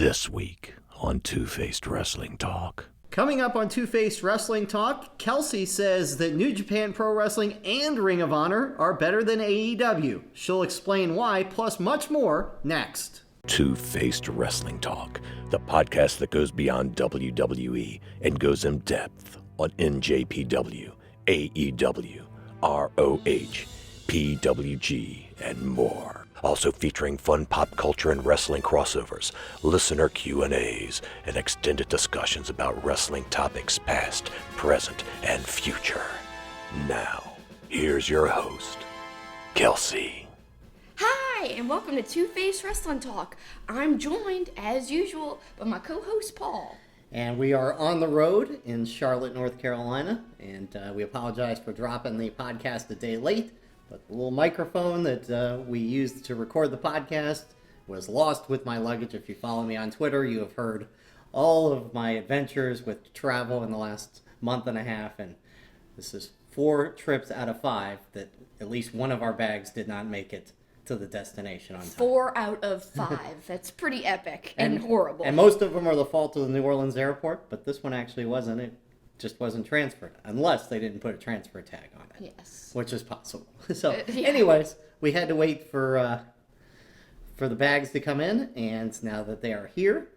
This week on Two-Faced Wrestling Talk. Coming up on Two-Faced Wrestling Talk, Kelsi says that New Japan Pro Wrestling and Ring of Honor are better than AEW. She'll explain why, plus much more, next. Two-Faced Wrestling Talk, the podcast that goes beyond WWE and goes in depth on NJPW, AEW, ROH, PWG, and more. Also featuring fun pop culture and wrestling crossovers, listener Q&As, and extended discussions about wrestling topics past, present, and future. Now, here's your host, Kelsi. Hi, and welcome to Two-Faced Wrestling Talk. I'm joined, as usual, by my co-host, Paul. And we are on the road in Charlotte, North Carolina, and we apologize for dropping the podcast a day late. But the little microphone that we used to record the podcast was lost with my luggage. If you follow me on Twitter, you have heard all of my adventures with travel in the last month and a half. And this is 4 trips out of 5 that at least one of our bags did not make it to the destination on time. 4 out of 5. That's pretty epic and horrible. And most of them are the fault of the New Orleans airport, but this one actually wasn't. It just wasn't transferred, unless they didn't put a transfer tag on it. Yes. Which is possible. So, yeah. Anyways, we had to wait for the bags to come in, and now that they are here,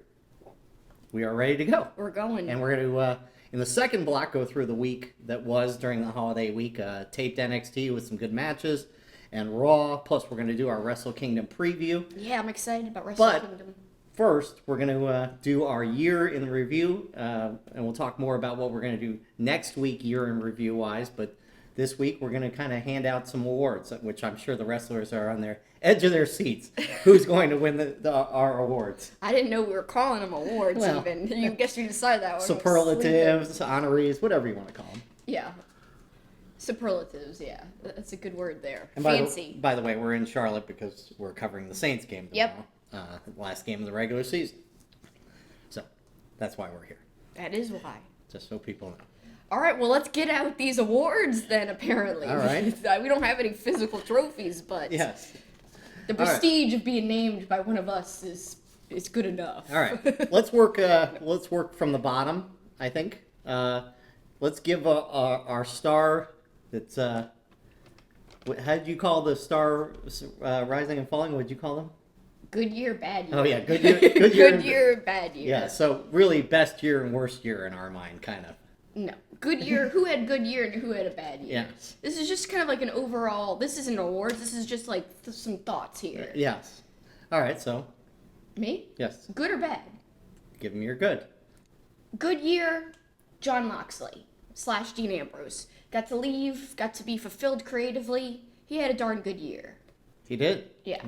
we are ready to go. We're going. And we're going to, in the second block, go through the week that was during the holiday week, taped NXT with some good matches, and Raw, plus we're going to do our Wrestle Kingdom preview. Yeah, I'm excited about Wrestle Kingdom. First, we're going to do our year in review, and we'll talk more about what we're going to do next week, year in review-wise, but this week we're going to kind of hand out some awards, which I'm sure the wrestlers are on their edge of their seats. Who's going to win our awards? I didn't know we were calling them awards even. You guess you decided that one. Superlatives, honorees, whatever you want to call them. Yeah. Superlatives, yeah. That's a good word there. And Fancy. By the way, we're in Charlotte because we're covering the Saints game tomorrow. Yep. Last game of the regular season. So, that's why we're here. That is why. Just so people know. All right, well, let's get out these awards then, apparently. All right. We don't have any physical trophies, but yes. The prestige of being named by one of us is good enough. All right. Let's work from the bottom, I think. Let's give our star that's... how did you call the star rising and falling? What did you call them? Good year, bad year. Oh, yeah. Good year. Good year, bad year. Yeah, so really best year and worst year in our mind, kind of. No. Good year, who had good year and who had a bad year. Yes. This is just kind of like an overall, this isn't awards, this is just like some thoughts here. Yes. All right, so. Me? Yes. Good or bad? Give me your good. Good year, Jon Moxley / Dean Ambrose. Got to leave, got to be fulfilled creatively. He had a darn good year. He did? Yeah.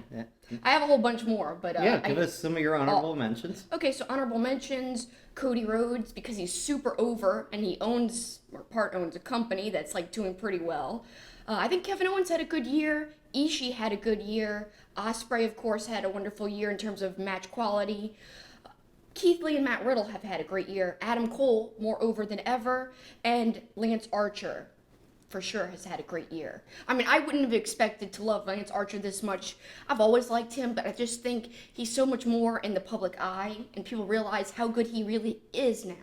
I have a whole bunch more, but... give us some of your honorable mentions. Okay, so honorable mentions, Cody Rhodes, because he's super over, and he owns, or part owns, a company that's, like, doing pretty well. I think Kevin Owens had a good year. Ishii had a good year. Ospreay, of course, had a wonderful year in terms of match quality. Keith Lee and Matt Riddle have had a great year. Adam Cole, more over than ever. And Lance Archer, for sure, has had a great year. I mean, I wouldn't have expected to love Lance Archer this much. I've always liked him, but I just think he's so much more in the public eye, and people realize how good he really is now.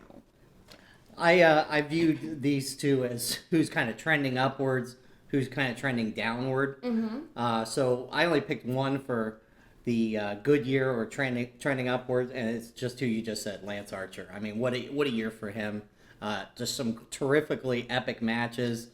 I viewed these two as who's kind of trending upwards, who's kind of trending downward. Mm-hmm. So I only picked one for the good year or trending upwards, and it's just who you just said, Lance Archer. I mean, what a year for him. Just some terrifically epic matches.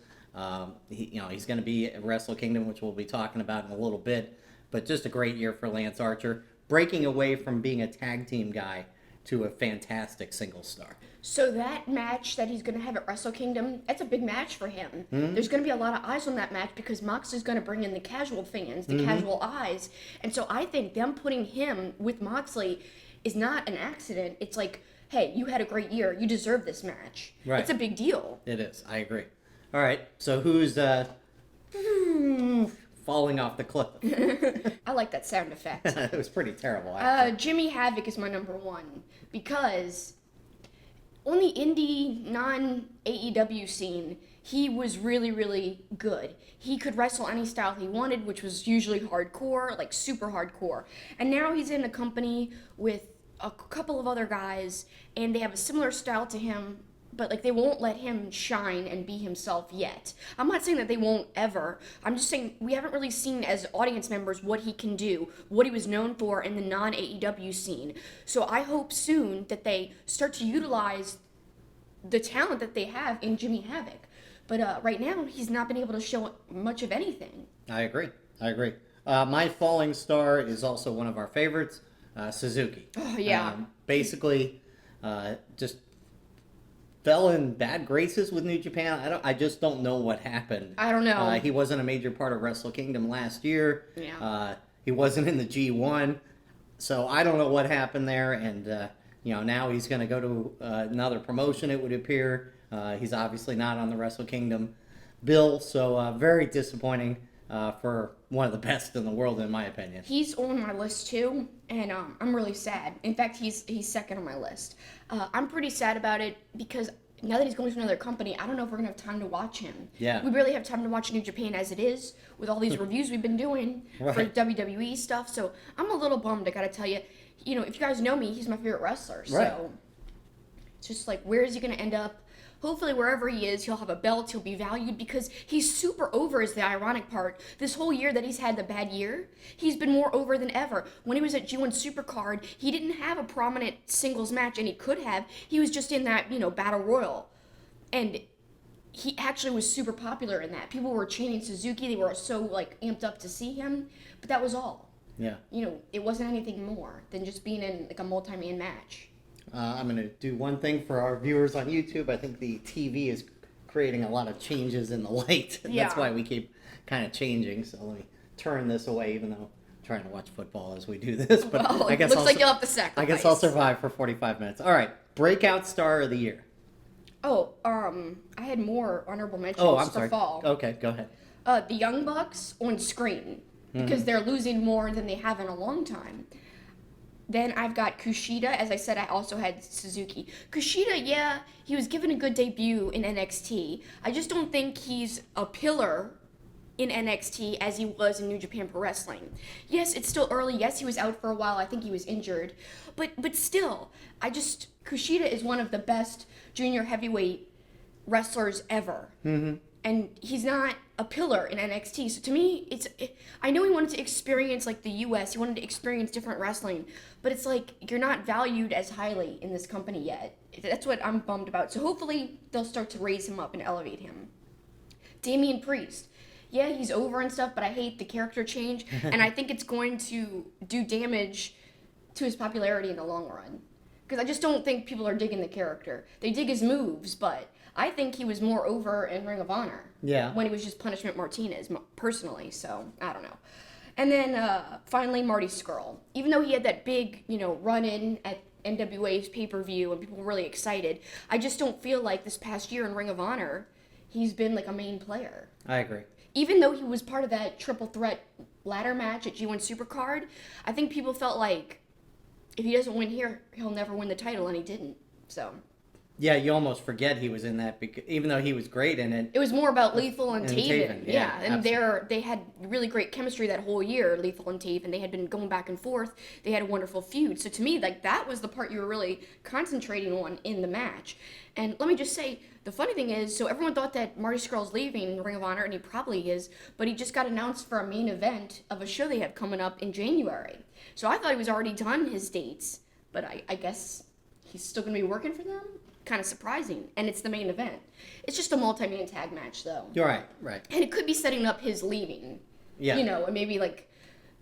He's going to be at Wrestle Kingdom, which we'll be talking about in a little bit. But just a great year for Lance Archer, breaking away from being a tag team guy to a fantastic single star. So that match that he's going to have at Wrestle Kingdom, that's a big match for him. Mm-hmm. There's going to be a lot of eyes on that match because Moxley's going to bring in the casual fans, the casual eyes. And so I think them putting him with Moxley is not an accident. It's like, hey, you had a great year. You deserve this match. Right. It's a big deal. It is. I agree. All right. So who's falling off the cliff? I like that sound effect. It was pretty terrible, actually. Jimmy Havoc is my number one because on the indie, non-AEW scene, he was really, really good. He could wrestle any style he wanted, which was usually hardcore, like super hardcore. And now he's in a company with a couple of other guys, and they have a similar style to him, but like they won't let him shine and be himself yet. I'm not saying that they won't ever. I'm just saying we haven't really seen as audience members what he can do, what he was known for in the non-AEW scene. So I hope soon that they start to utilize the talent that they have in Jimmy Havoc. But right now, he's not been able to show much of anything. I agree. My falling star is also one of our favorites, Suzuki. Oh, yeah. Basically, just fell in bad graces with New Japan. I just don't know what happened. I don't know. He wasn't a major part of Wrestle Kingdom last year. Yeah. He wasn't in the G1. So I don't know what happened there. And, now he's going to go to another promotion, it would appear. He's obviously not on the Wrestle Kingdom bill. So very disappointing for one of the best in the world, in my opinion. He's on my list too, and I'm really sad. In fact, he's second on my list. I'm pretty sad about it because now that he's going to another company, I don't know if we're going to have time to watch him. Yeah. We barely have time to watch New Japan as it is with all these reviews we've been doing for Right. WWE stuff. So I'm a little bummed, I got to tell you. You know, if you guys know me, he's my favorite wrestler. So Right. it's just like, where is he going to end up? Hopefully, wherever he is, he'll have a belt, he'll be valued, because he's super over is the ironic part. This whole year that he's had the bad year, he's been more over than ever. When he was at G1 Supercard, he didn't have a prominent singles match, and he could have. He was just in that, Battle Royal. And he actually was super popular in that. People were chanting Suzuki. They were so, amped up to see him. But that was all. Yeah. It wasn't anything more than just being in, a multi-man match. I'm going to do one thing for our viewers on YouTube. I think the TV is creating a lot of changes in the light. Yeah. That's why we keep kind of changing. So let me turn this away, even though I'm trying to watch football as we do this. But Well, I guess looks like you'll have to sacrifice. I guess I'll survive for 45 minutes. All right. Breakout star of the year. Oh, I had more honorable mentions Oh, I'm for sorry. fall. Okay, go ahead. The Young Bucks on screen, because they're losing more than they have in a long time. Then I've got Kushida. As I said, I also had Suzuki. Kushida, yeah, he was given a good debut in NXT. I just don't think he's a pillar in NXT as he was in New Japan Pro Wrestling. Yes, it's still early. Yes, he was out for a while. I think he was injured. But still, Kushida is one of the best junior heavyweight wrestlers ever. Mm-hmm. And he's not a pillar in NXT. So to me, I know he wanted to experience the US. He wanted to experience different wrestling. But it's you're not valued as highly in this company yet. That's what I'm bummed about. So hopefully they'll start to raise him up and elevate him. Damian Priest. Yeah, he's over and stuff, but I hate the character change. And I think it's going to do damage to his popularity in the long run. Because I just don't think people are digging the character. They dig his moves, but I think he was more over in Ring of Honor. Yeah. When he was just Punishment Martinez, personally. So, I don't know. And then, finally, Marty Scurll. Even though he had that big, run-in at NWA's pay-per-view and people were really excited, I just don't feel like this past year in Ring of Honor, he's been, a main player. I agree. Even though he was part of that triple threat ladder match at G1 Supercard, I think people felt like if he doesn't win here, he'll never win the title, and he didn't. So Yeah, you almost forget he was in that, because even though he was great in it. it was more about Lethal and Taven. Yeah, And they had really great chemistry that whole year, Lethal and Taven. They had been going back and forth. They had a wonderful feud. So to me, that was the part you were really concentrating on in the match. And let me just say, the funny thing is, so everyone thought that Marty Scurll's leaving Ring of Honor, and he probably is, but he just got announced for a main event of a show they have coming up in January. So I thought he was already done his dates, but I guess he's still going to be working for them? Kind of surprising. And it's the main event. It's just a multi-man tag match, though. You're right, right. And it could be setting up his leaving. Yeah. And maybe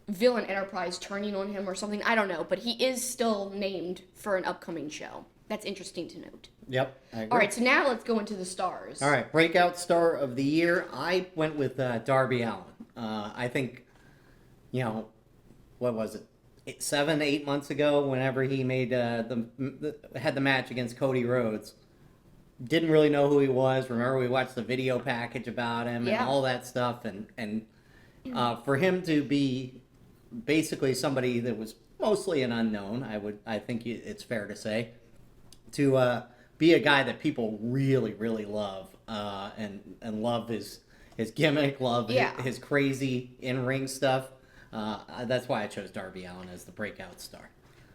Villain Enterprise turning on him or something. I don't know, but he is still named for an upcoming show. That's interesting to note. Yep, I agree. All right, so now let's go into the stars. All right, breakout star of the year. I went with Darby Allin. I think, what was it? 7-8 months ago, whenever he made had the match against Cody Rhodes, didn't really know who he was. Remember, we watched the video package about him and all that stuff, and for him to be basically somebody that was mostly an unknown, I think it's fair to say, to be a guy that people really, really love, and love his gimmick, love his crazy in-ring stuff. That's why I chose Darby Allin as the breakout star.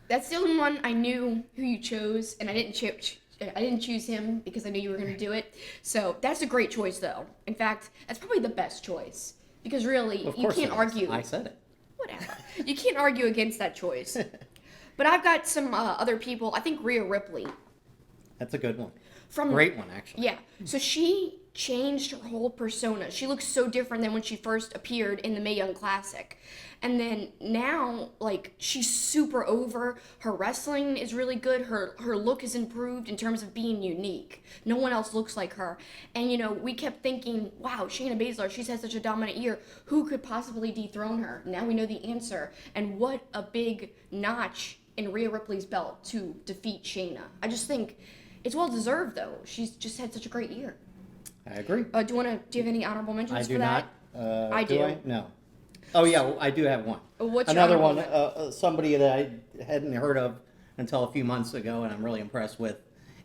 That's the only one I knew who you chose, and I didn't choose him because I knew you were going to do it. So that's a great choice, though. In fact, that's probably the best choice because really, you can't argue. I said it. Whatever. You can't argue against that choice. But I've got some other people. I think Rhea Ripley. That's a good one. From Great one, actually. Yeah. So she changed her whole persona. She looks so different than when she first appeared in the Mae Young Classic. And then now, like, she's super over. Her wrestling is really good. Her look has improved in terms of being unique. No one else looks like her. And, you know, we kept thinking, wow, Shayna Baszler, she's had such a dominant year. Who could possibly dethrone her? Now we know the answer. And what a big notch in Rhea Ripley's belt to defeat Shayna. I just think it's well deserved, though. She's just had such a great year. I agree. Do you have any honorable mentions for that? I do not. No. Oh, yeah, I do have one. What's Another your one, honorable somebody that I hadn't heard of until a few months ago, and I'm really impressed with.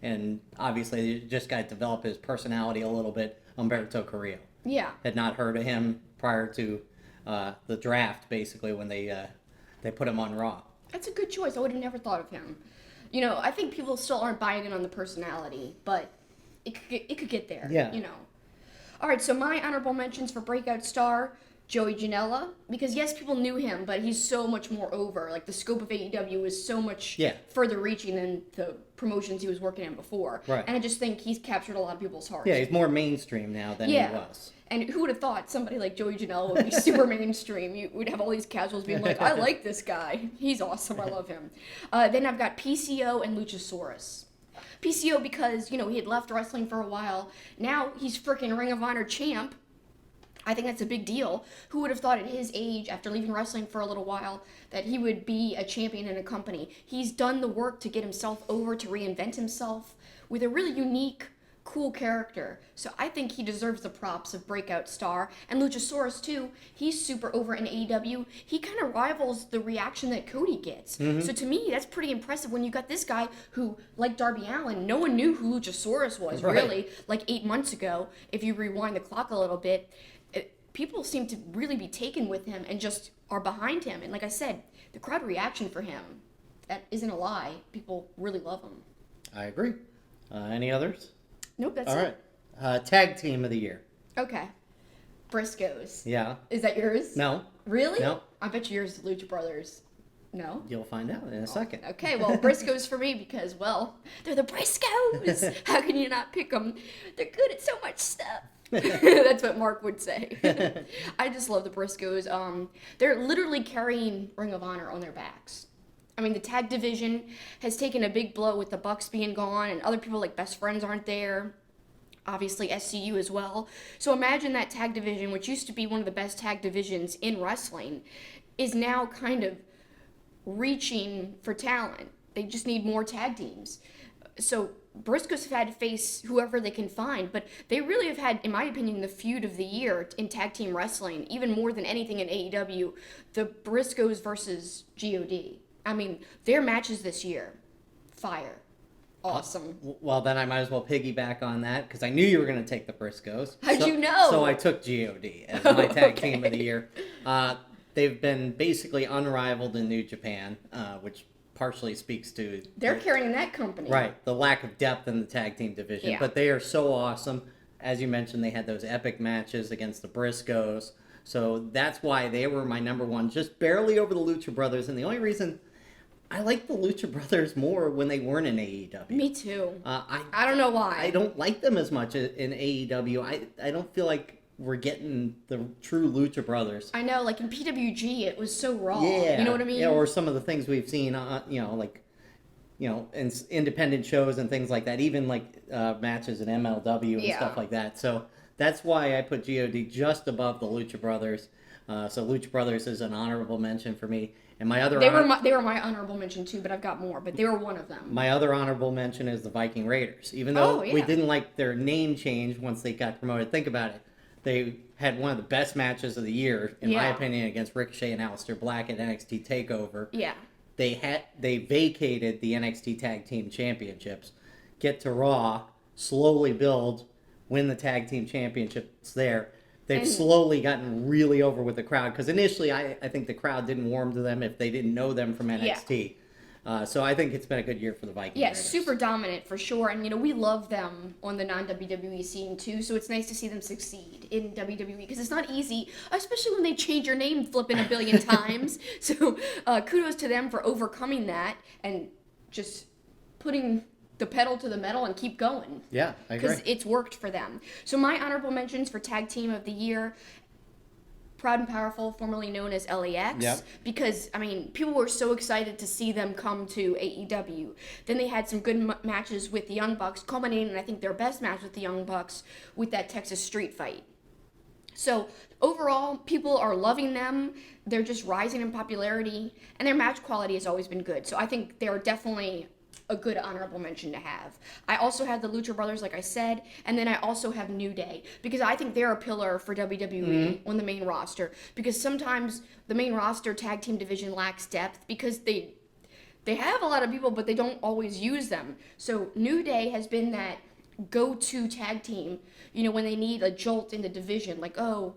And obviously, he just got to develop his personality a little bit. Humberto Carrillo. Yeah. Had not heard of him prior to the draft, basically, when they put him on Raw. That's a good choice. I would have never thought of him. You know, I think people still aren't buying in on the personality, but it could get there. Yeah. You know. All right, so my honorable mentions for Breakout Star, Joey Janela, because yes, people knew him, but he's so much more over. Like, the scope of AEW is so much further reaching than the promotions he was working in before. Right. And I just think he's captured a lot of people's hearts. Yeah, he's more mainstream now than he was. And who would have thought somebody like Joey Janela would be super mainstream? You would have all these casuals being like, I like this guy. He's awesome. I love him. Then I've got PCO and Luchasaurus. PCO because, you know, he had left wrestling for a while. Now he's freaking Ring of Honor champ. I think that's a big deal. Who would have thought at his age, after leaving wrestling for a little while, that he would be a champion in a company? He's done the work to get himself over, to reinvent himself with a really unique, cool character. So I think he deserves the props of Breakout Star. And Luchasaurus, too, he's super over in AEW. He kind of rivals the reaction that Cody gets. Mm-hmm. So to me, that's pretty impressive when you got this guy who, like Darby Allin, no one knew who Luchasaurus was, really, like 8 months ago. If you rewind the clock a little bit, people seem to really be taken with him and just are behind him. And like I said, the crowd reaction for him, that isn't a lie. People really love him. I agree. Any others? Nope, that's all it. All right. Tag team of the year. Okay. Briscoes. Yeah. Is that yours? No. Really? No. I bet yours is Lucha Brothers. No? You'll find out in a second. Okay, well, Briscoes for me because, well, they're the Briscoes. How can you not pick them? They're good at so much stuff. That's what Mark would say. I just love the Briscoes. They're literally carrying Ring of Honor on their backs. I mean, the tag division has taken a big blow with the Bucks being gone, and other people like Best Friends aren't there. Obviously, SCU as well. So imagine that tag division, which used to be one of the best tag divisions in wrestling, is now kind of reaching for talent. They just need more tag teams. So Briscoes have had to face whoever they can find, but they really have had, in my opinion, the feud of the year in tag team wrestling, even more than anything in AEW, the Briscoes versus GOD. I mean, their matches this year, fire. Awesome. Well, then I might as well piggyback on that because I knew you were going to take the Briscoes. How'd you know? So I took GOD as my tag team of the year. They've been basically unrivaled in New Japan, which partially speaks to... They're carrying that company. Right, the lack of depth in the tag team division. Yeah. But they are so awesome. As you mentioned, they had those epic matches against the Briscoes. So that's why they were my number one, just barely over the Lucha Brothers. And the only reason... I like the Lucha Brothers more when they weren't in AEW. Me too. I don't know why. I don't like them as much in AEW. I don't feel like we're getting the true Lucha Brothers. I know, like in PWG, it was so raw. Yeah. You know what I mean? Yeah, or some of the things we've seen, in independent shows and things like that. Even like matches in MLW and stuff like that. So that's why I put GOD just above the Lucha Brothers. So Lucha Brothers is an honorable mention for me. And my other they were my honorable mention too, but I've got more. But they were one of them. My other honorable mention is the Viking Raiders. Even though we didn't like their name change once they got promoted, think about it. They had one of the best matches of the year, in my opinion, against Ricochet and Aleister Black at NXT TakeOver. Yeah. They vacated the NXT Tag Team Championships, get to Raw, slowly build, win the Tag Team Championships there. They've slowly gotten really over with the crowd because initially I think the crowd didn't warm to them if they didn't know them from NXT. So I think it's been a good year for the Viking Yeah, Raiders. super dominant for sure. And, we love them on the non-WWE scene too, so it's nice to see them succeed in WWE because it's not easy, especially when they change your name flipping a billion times. So kudos to them for overcoming that and just putting the pedal to the metal and keep going. Yeah, I agree. Because it's worked for them. So my honorable mentions for Tag Team of the Year, Proud and Powerful, formerly known as LAX, Yep. because, people were so excited to see them come to AEW. Then they had some good matches with the Young Bucks, culminating in, I think, their best match with the Young Bucks with that Texas street fight. So, overall, people are loving them. They're just rising in popularity, and their match quality has always been good. So I think they're definitely a good honorable mention to have. I also have the Lucha Brothers, like I said, and then I also have New Day, because I think they're a pillar for WWE on the main roster, because sometimes the main roster tag team division lacks depth because they have a lot of people, but they don't always use them. So New Day has been that go-to tag team, when they need a jolt in the division, like, no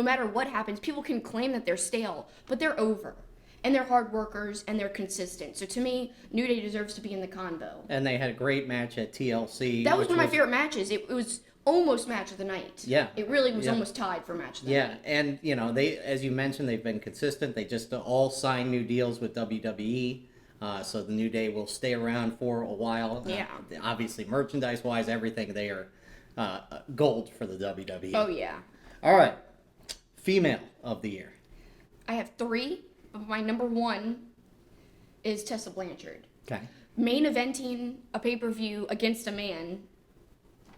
matter what happens, people can claim that they're stale, but they're over. And they're hard workers, and they're consistent. So to me, New Day deserves to be in the convo. And they had a great match at TLC. That was one of my favorite matches. It was almost match of the night. Yeah. It really was almost tied for match of the night. Yeah, and, they, as you mentioned, they've been consistent. They just all signed new deals with WWE. So the New Day will stay around for a while. Yeah. Obviously, merchandise-wise, everything, they are gold for the WWE. Oh, yeah. All right. Female of the year. I have 3, but my number 1 is Tessa Blanchard. Okay. Main eventing a pay-per-view against a man,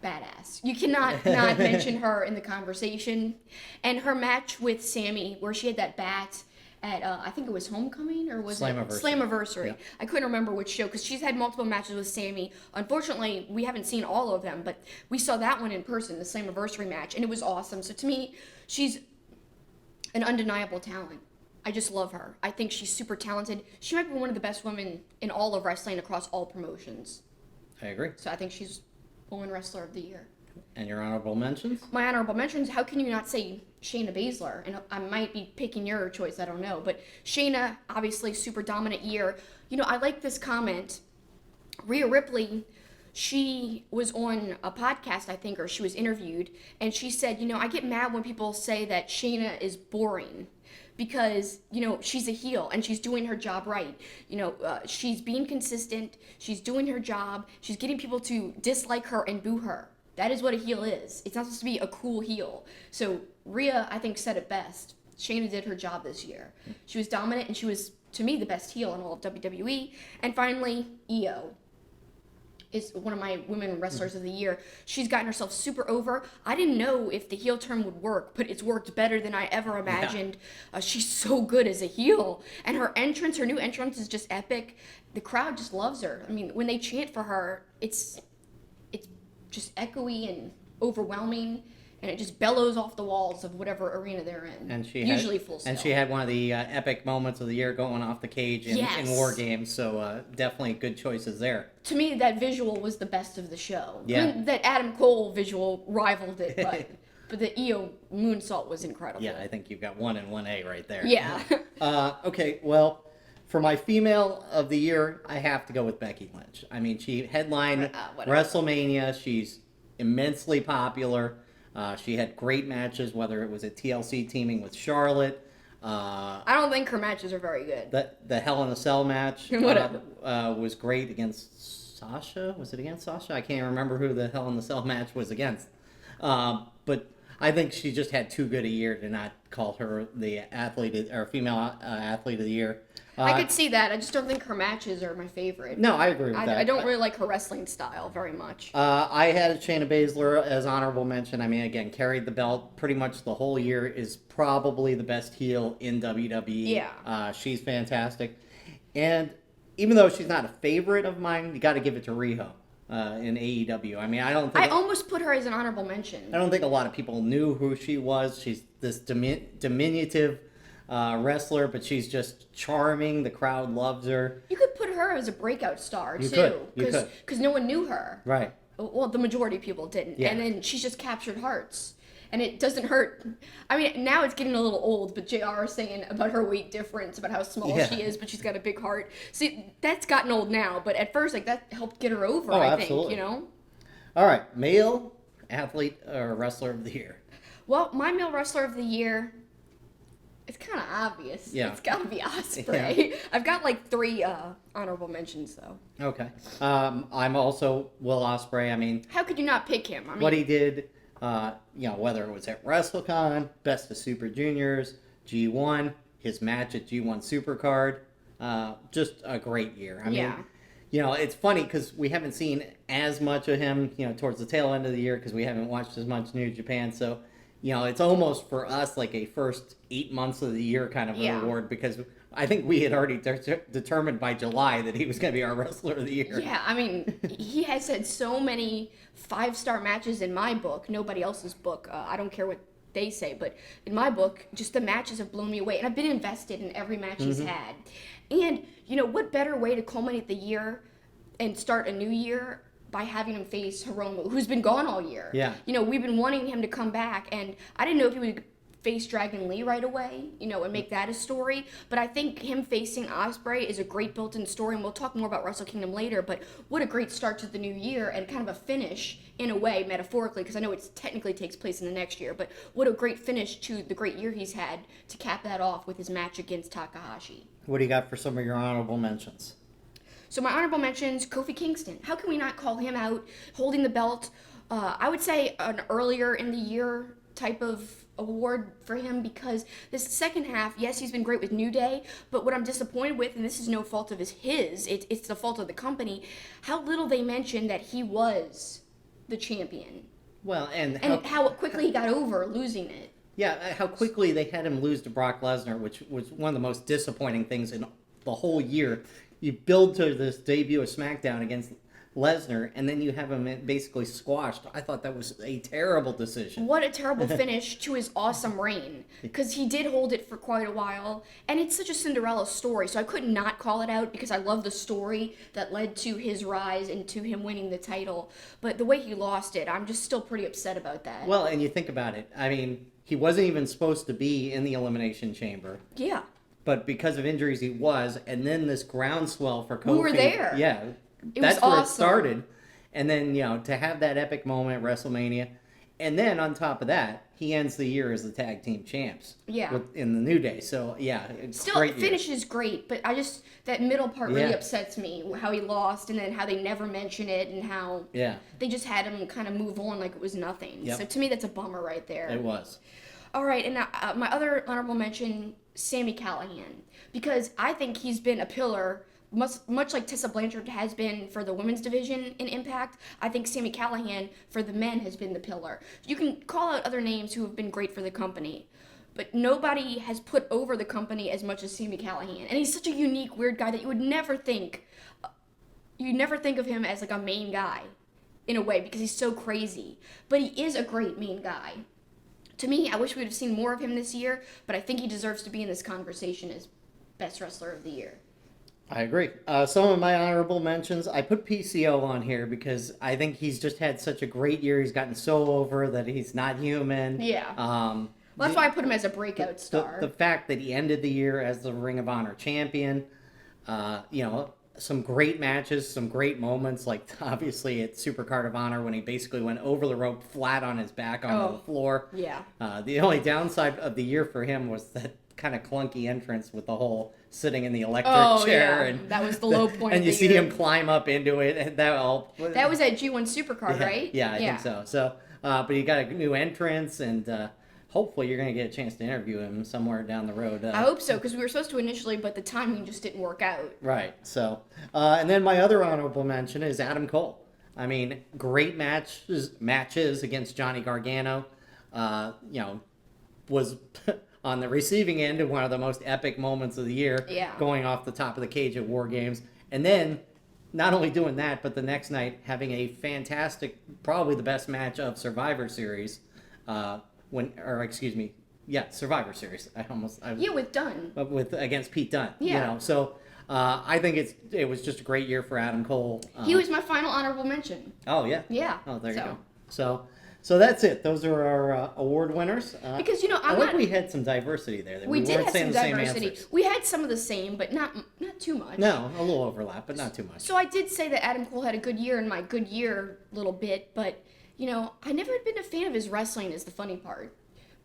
badass. You cannot not mention her in the conversation. And her match with Sammy, where she had that bat at, I think it was Homecoming, or was it Slammiversary? Yeah. I couldn't remember which show, because she's had multiple matches with Sammy. Unfortunately, we haven't seen all of them, but we saw that one in person, the Slammiversary match, and it was awesome. So to me, she's an undeniable talent. I just love her. I think she's super talented. She might be one of the best women in all of wrestling across all promotions. I agree. So I think she's Woman Wrestler of the Year. And your honorable mentions? My honorable mentions, how can you not say Shayna Baszler? And I might be picking your choice, I don't know. But Shayna, obviously, super dominant year. I like this comment. Rhea Ripley, she was on a podcast, I think, or she was interviewed, and she said, I get mad when people say that Shayna is boring. Because, she's a heel and she's doing her job right. She's being consistent. She's doing her job. She's getting people to dislike her and boo her. That is what a heel is. It's not supposed to be a cool heel. So Rhea, I think, said it best. Shayna did her job this year. She was dominant, and she was, to me, the best heel in all of WWE. And finally, Io is one of my women wrestlers of the year. She's gotten herself super over. I didn't know if the heel turn would work, but it's worked better than I ever imagined. Yeah. She's so good as a heel. And her new entrance is just epic. The crowd just loves her. When they chant for her, it's just echoey and overwhelming, and it just bellows off the walls of whatever arena they're in. And she usually full scale. And she had one of the epic moments of the year going off the cage in War Games, so definitely good choices there. To me, that visual was the best of the show. Yeah. That Adam Cole visual rivaled it, but the Io moonsault was incredible. Yeah, I think you've got 1 and 1A right there. Yeah. Okay, well, for my female of the year, I have to go with Becky Lynch. She headlined WrestleMania. She's immensely popular. She had great matches, whether it was at TLC teaming with Charlotte. I don't think her matches are very good. The Hell in a Cell match was great against Sasha. Was it against Sasha? I can't remember who the Hell in the Cell match was against. But I think she just had too good a year to not call her the female athlete of the year. I could see that. I just don't think her matches are my favorite. No, I agree with that. I don't really like her wrestling style very much. I had Shayna Baszler as honorable mention. Again, carried the belt pretty much the whole year, is probably the best heel in WWE. Yeah. She's fantastic. And even though she's not a favorite of mine, you got to give it to Riho in AEW. I almost put her as an honorable mention. I don't think a lot of people knew who she was. She's this diminutive wrestler, but she's just charming. The crowd loves her. You could put her as a breakout star, You too. could. Because no one knew her. Right. Well, the majority of people didn't. Yeah. And then she's just captured hearts. and it doesn't hurt. I mean, now it's getting a little old, but JR is saying about her weight difference, about how small she is, but she's got a big heart. See, that's gotten old now, but at first, like, that helped get her over, I think, you know? All right, male athlete or wrestler of the year. Well, my male wrestler of the year, it's kind of obvious. Yeah. It's got to be Ospreay. Yeah. I've got like 3 honorable mentions, though. Okay. I'm also Will Ospreay. I mean, how could you not pick him? I mean, what he did, whether it was at WrestleCon, Best of Super Juniors, G1, his match at G1 Supercard, just a great year. I mean, it's funny because we haven't seen as much of him, towards the tail end of the year because we haven't watched as much New Japan. So, it's almost for us like a first 8 months of the year kind of a reward because I think we had already determined by July that he was going to be our wrestler of the year. Yeah, I mean, he has had so many 5-star matches in my book, nobody else's book. I don't care what they say, but in my book, just the matches have blown me away. And I've been invested in every match he's had. And, what better way to culminate the year and start a new year by having him face Hiromu, who's been gone all year. Yeah. We've been wanting him to come back, and I didn't know if he would face Dragon Lee right away, and make that a story. But I think him facing Ospreay is a great built-in story, and we'll talk more about Wrestle Kingdom later, but what a great start to the new year, and kind of a finish, in a way, metaphorically, because I know it technically takes place in the next year, but what a great finish to the great year he's had to cap that off with his match against Takahashi. What do you got for some of your honorable mentions? So my honorable mentions, Kofi Kingston. How can we not call him out, holding the belt? I would say an earlier in the year type of award for him because this second half, yes, he's been great with New Day, but what I'm disappointed with, and this is no fault of his, it's the fault of the company, how little they mentioned that he was the champion. Well, and how quickly he got over losing it. Yeah, how quickly they had him lose to Brock Lesnar, which was one of the most disappointing things in the whole year. You build to this debut of SmackDown against Lesnar, and then you have him basically squashed. I thought that was a terrible decision. What a terrible finish to his awesome reign, because he did hold it for quite a while, and it's such a Cinderella story, so I could not call it out because I love the story that led to his rise and to him winning the title, but the way he lost it, I'm just still pretty upset about that. Well, and you think about it, I mean, he wasn't even supposed to be in the Elimination Chamber. Yeah. But because of injuries, he was, and then this groundswell for Kofi. We were there. Yeah, that's where it started. And then, to have that epic moment at WrestleMania, and then on top of that, he ends the year as the tag team champs. Yeah. In the New Day. So, yeah, still, the finish is great, but that middle part really upsets me, how he lost, and then how they never mention it, and how they just had him kind of move on like it was nothing. Yep. So to me, that's a bummer right there. It was. All right, and my other honorable mention, Sami Callihan, because I think he's been a pillar, much like Tessa Blanchard has been for the women's division in Impact. I think Sami Callihan for the men has been the pillar. You can call out other names who have been great for the company, but nobody has put over the company as much as Sami Callihan. And he's such a unique, weird guy that you would never think of him as like a main guy in a way because he's so crazy. But he is a great main guy. To me, I wish we would have seen more of him this year, but I think he deserves to be in this conversation as Best Wrestler of the Year. I agree. Some of my honorable mentions, I put PCO on here because I think he's just had such a great year. He's gotten so over that he's not human. Yeah. Well, that's why I put him as a breakout star. The fact that he ended the year as the Ring of Honor champion, some great matches, some great moments, like obviously at Supercard of Honor when he basically went over the rope flat on his back on the floor. Yeah. The only downside of the year for him was that kind of clunky entrance with the whole sitting in the electric chair. Yeah. And that was the low point and of you the see year. him climb up into it. And that was at G1 Supercard, right? Yeah, I think so. So, but he got a new entrance, and hopefully you're going to get a chance to interview him somewhere down the road. I hope so, because we were supposed to initially, but the timing just didn't work out. Right. So, and then my other honorable mention is Adam Cole. I mean, great matches against Johnny Gargano. Was on the receiving end of one of the most epic moments of the year, going off the top of the cage at War Games. And then, not only doing that, but the next night having a fantastic, probably the best match of Survivor Series, Survivor Series. With Dunn. Against Pete Dunne. Yeah. So I think it was just a great year for Adam Cole. He was my final honorable mention. Oh, yeah? Yeah. Oh, there you go. So, So that's it. Those are our award winners. Because we had some diversity there. That we did weren't have saying some the same diversity. answers. We had some of the same, but not too much. No, a little overlap, but not too much. So I did say that Adam Cole had a good year in my good year little bit, but I never had been a fan of his wrestling. Is the funny part.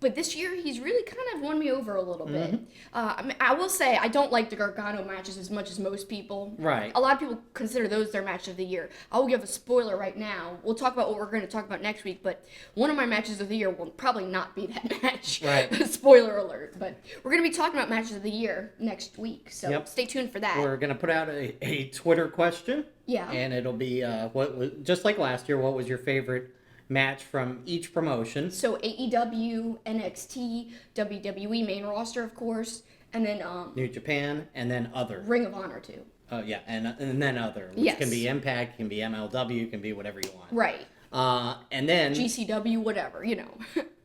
But this year, he's really kind of won me over a little bit. I will say, I don't like the Gargano matches as much as most people. Right. A lot of people consider those their match of the year. I will give a spoiler right now. We'll talk about what we're going to talk about next week, but one of my matches of the year will probably not be that match. Right. Spoiler alert. But we're going to be talking about matches of the year next week, so stay tuned for that. We're going to put out a Twitter question. Yeah. And it'll be, just like last year, what was your favorite match from each promotion? So AEW, NXT, WWE main roster, of course, and then New Japan, and then other. Ring of Honor too. Oh yeah, and then other, which Yes. can be Impact, can be MLW, can be whatever you want. Right. And then GCW, whatever,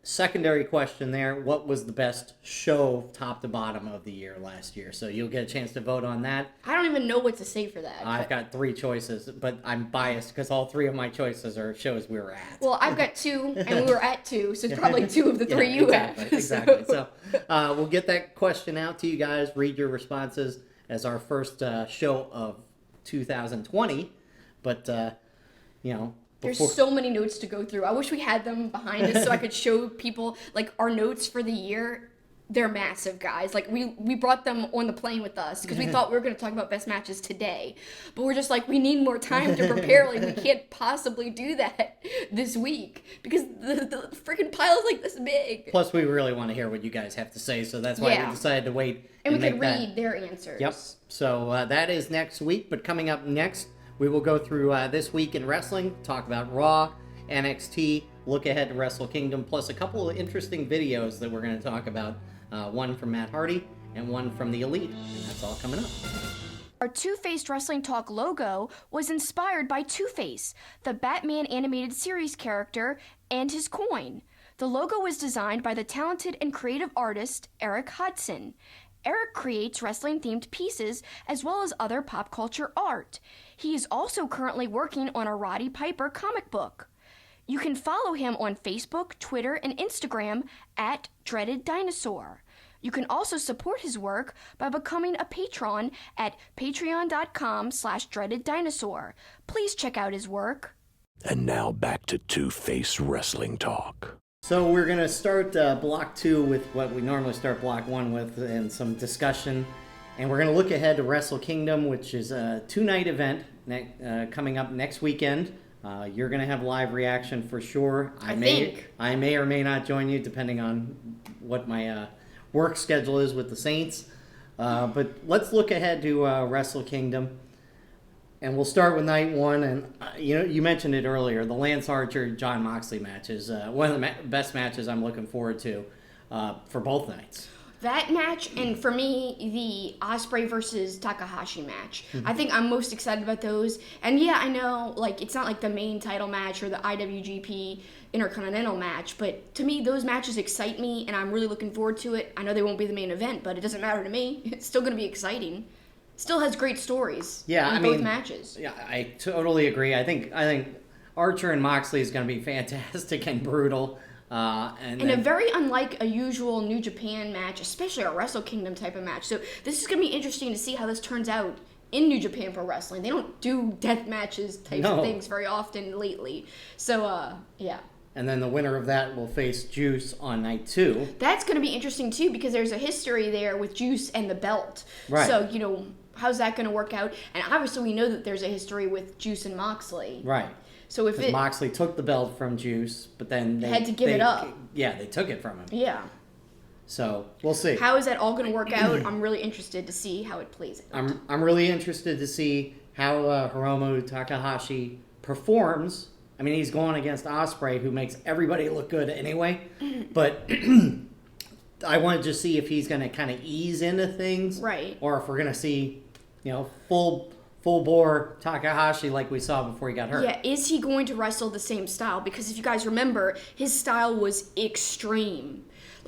secondary question there: what was the best show, top to bottom, of the year last year? So you'll get a chance to vote on that. I don't even know what to say for that. I've got 3 choices, but I'm biased because all 3 of my choices are shows we were at. Well, I've got 2, and we were at 2, so it's probably 2 of the 3 you exactly, have. Exactly. So we'll get that question out to you guys. Read your responses as our first show of 2020. But There's so many notes to go through. I wish we had them behind us so I could show people, our notes for the year. They're massive, guys. We brought them on the plane with us because we thought we were going to talk about best matches today. But we're just we need more time to prepare. We can't possibly do that this week because the freaking pile is this big. Plus, we really want to hear what you guys have to say, so that's why we decided to wait. And we could read their answers. Yep. So that is next week. But coming up next, we will go through this week in wrestling, talk about Raw, NXT, look ahead to Wrestle Kingdom, plus a couple of interesting videos that we're going to talk about. One from Matt Hardy and one from the Elite. And that's all coming up. Our Two-Faced Wrestling Talk logo was inspired by Two-Face, the Batman animated series character, and his coin. The logo was designed by the talented and creative artist Eric Hudson. Eric creates wrestling-themed pieces as well as other pop culture art. He is also currently working on a Roddy Piper comic book. You can follow him on Facebook, Twitter, and Instagram at Dreaded Dinosaur. You can also support his work by becoming a patron at patreon.com/dreadeddinosaur. Please check out his work. And now back to Two-Face Wrestling Talk. So we're going to start Block 2 with what we normally start Block 1 with, and some discussion. And we're going to look ahead to Wrestle Kingdom, which is a 2-night event coming up next weekend. You're going to have live reaction for sure. I may or may not join you, depending on what my work schedule is with the Saints. But let's look ahead to Wrestle Kingdom. And we'll start with night 1. And, you mentioned it earlier. The Lance Archer-Jon Moxley match is one of the best matches I'm looking forward to for both nights. That match, and for me, the Ospreay versus Takahashi match. Mm-hmm. I think I'm most excited about those. And yeah, I know, it's not the main title match or the IWGP Intercontinental match, but to me, those matches excite me, and I'm really looking forward to it. I know they won't be the main event, but it doesn't matter to me. It's still going to be exciting. Still has great stories in both matches. Yeah, I totally agree. I think Archer and Moxley is going to be fantastic and brutal. And a very unlike a usual New Japan match, especially a Wrestle Kingdom type of match. So this is going to be interesting to see how this turns out in New Japan Pro Wrestling. They don't do death matches types of things very often lately. So, yeah. And then the winner of that will face Juice on night 2. That's going to be interesting, too, because there's a history there with Juice and the belt. Right. So, how's that going to work out? And obviously we know that there's a history with Juice and Moxley. Right. So if Moxley took the belt from Juice, but then they had to give it up. Yeah, they took it from him. Yeah. So we'll see. How is that all going to work out? I'm really interested to see how it plays out. I'm really interested to see how Hiromu Takahashi performs. I mean, he's going against Ospreay, who makes everybody look good anyway. But I want to just see if he's going to kind of ease into things, right? Or if we're going to see, full bore Takahashi like we saw before he got hurt. Yeah, is he going to wrestle the same style? Because if you guys remember, his style was extreme.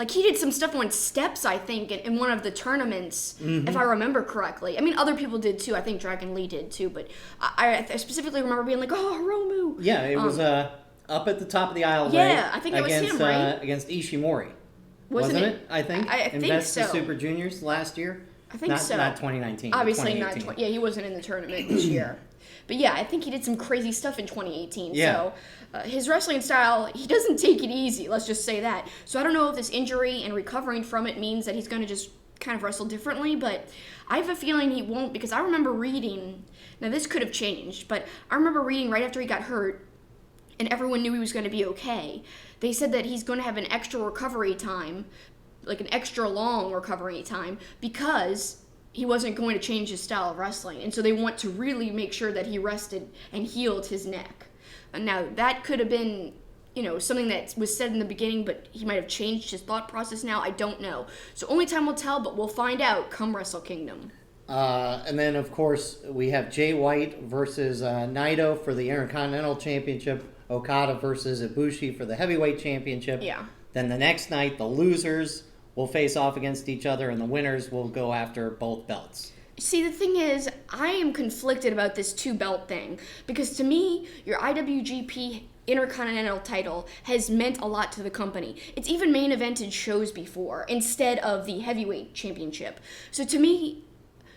He did some stuff on steps, I think, in one of the tournaments, if I remember correctly. I mean, other people did too. I think Dragon Lee did too. But I specifically remember being oh, Hiromu. Yeah, it was up at the top of the aisle. Yeah, I think it was him, right? Against Ishimori. Wasn't it? I think. I in think Best so. of Super Juniors last year. I think so. Not 2019. Obviously not. 2018. Yeah, he wasn't in the tournament this year. But yeah, I think he did some crazy stuff in 2018. Yeah. So his wrestling style, he doesn't take it easy. Let's just say that. So I don't know if this injury and recovering from it means that he's going to just kind of wrestle differently, but I have a feeling he won't, because I remember reading, now this could have changed, but I remember reading right after he got hurt and everyone knew he was going to be okay. They said that he's going to have an extra recovery time, like an extra long recovery time, because he wasn't going to change his style of wrestling. And so they want to really make sure that he rested and healed his neck. Now, that could have been, something that was said in the beginning, but he might have changed his thought process now. I don't know. So only time will tell, but we'll find out come Wrestle Kingdom. And then, of course, we have Jay White versus Naito for the Intercontinental Championship. Okada versus Ibushi for the Heavyweight Championship. Yeah. Then the next night, the losers will face off against each other, and the winners will go after both belts. See, the thing is, I am conflicted about this 2-belt thing, because to me, your IWGP Intercontinental title has meant a lot to the company. It's even main evented shows before, instead of the Heavyweight Championship. So to me,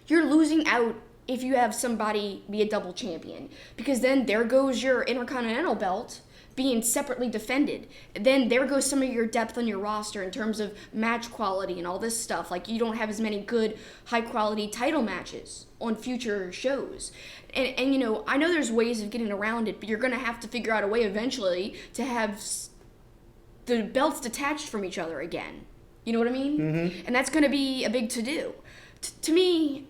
you're losing out if you have somebody be a double champion, because then there goes your Intercontinental belt being separately defended. Then there goes some of your depth on your roster in terms of match quality and all this stuff. Like, you don't have as many good, high-quality title matches on future shows. And I know there's ways of getting around it, but you're going to have to figure out a way eventually to have the belts detached from each other again. You know what I mean? Mm-hmm. And that's going to be a big to-do. To me,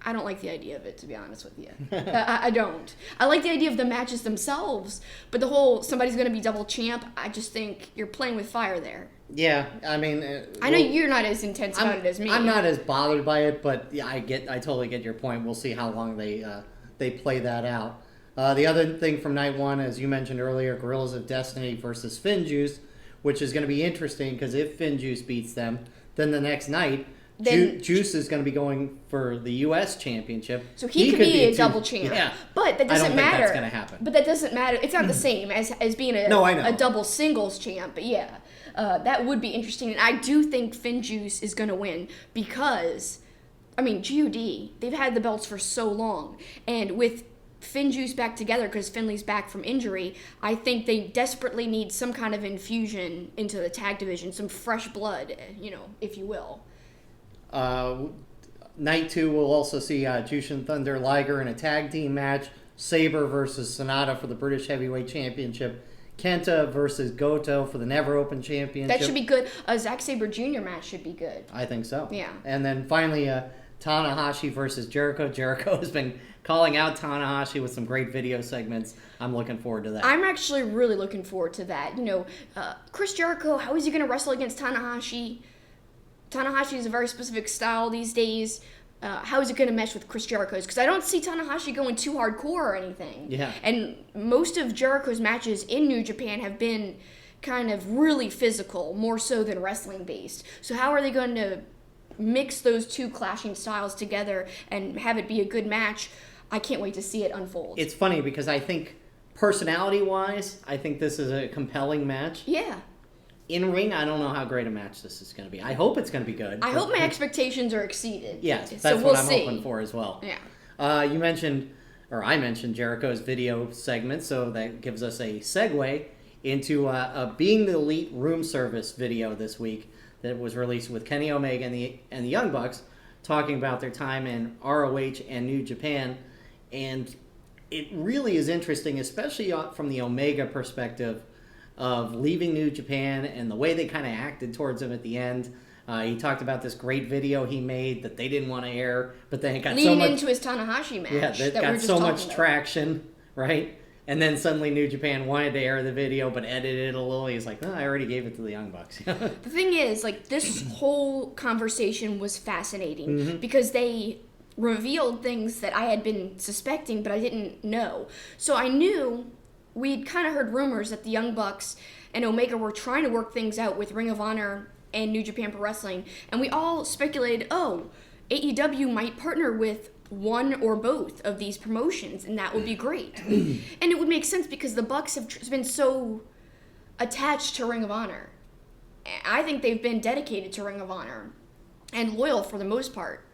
I don't like the idea of it, to be honest with you. I don't. I like the idea of the matches themselves, but the whole somebody's going to be double champ, I just think you're playing with fire there. Yeah, I mean... I know you're not as intense about it as me. I'm not as bothered by it, but yeah, I totally get your point. We'll see how long they play that out. The other thing from night one, as you mentioned earlier, Guerrillas of Destiny versus FinJuice, which is going to be interesting, because if FinJuice beats them, then the next night... Juice is going to be going for the U.S. Championship. So he could be a double champ. Yeah. But that doesn't matter. I don't think that's going to happen. But that doesn't matter. It's not the same as being a double singles champ. But yeah, that would be interesting. And I do think FinJuice is going to win because, GOD, they've had the belts for so long. And with FinJuice back together, because Finley's back from injury, I think they desperately need some kind of infusion into the tag division, some fresh blood, if you will. Night 2 will also see Jushin Thunder Liger in a tag team match. Sabre versus Sonata for the British Heavyweight Championship. Kenta versus Goto for the Never Open Championship. That should be good. A Zack Sabre Jr. match should be good. I think so. Yeah. And then finally, Tanahashi versus Jericho. Jericho has been calling out Tanahashi with some great video segments. I'm looking forward to that. I'm actually really looking forward to that. Chris Jericho, how is he going to wrestle against Tanahashi? Tanahashi is a very specific style these days. How is it going to mesh with Chris Jericho's? Because I don't see Tanahashi going too hardcore or anything. Yeah. And most of Jericho's matches in New Japan have been kind of really physical, more so than wrestling based. So how are they going to mix those two clashing styles together and have it be a good match? I can't wait to see it unfold. It's funny because I think personality-wise, I think this is a compelling match. Yeah. In ring, I don't know how great a match this is going to be. I hope it's going to be good. I hope my expectations are exceeded. Yes, that's so what I'm hoping for as well. Yeah. I mentioned Jericho's video segment, so that gives us a segue into a Being the Elite room service video this week that was released with Kenny Omega and the Young Bucks talking about their time in ROH and New Japan. And it really is interesting, especially from the Omega perspective, of leaving New Japan and the way they kind of acted towards him at the end. He talked about this great video he made that they didn't want to air, but then it got leading so much into his Tanahashi match. Yeah, that got so much traction, right? And then suddenly New Japan wanted to air the video, but edited it a little. He's like, I already gave it to the Young Bucks. The thing is, this whole conversation was fascinating because they revealed things that I had been suspecting, but I didn't know. So I knew we'd kind of heard rumors that the Young Bucks and Omega were trying to work things out with Ring of Honor and New Japan Pro Wrestling, and we all speculated, AEW might partner with one or both of these promotions, and that would be great. And it would make sense because the Bucks have been so attached to Ring of Honor. I think they've been dedicated to Ring of Honor and loyal for the most part.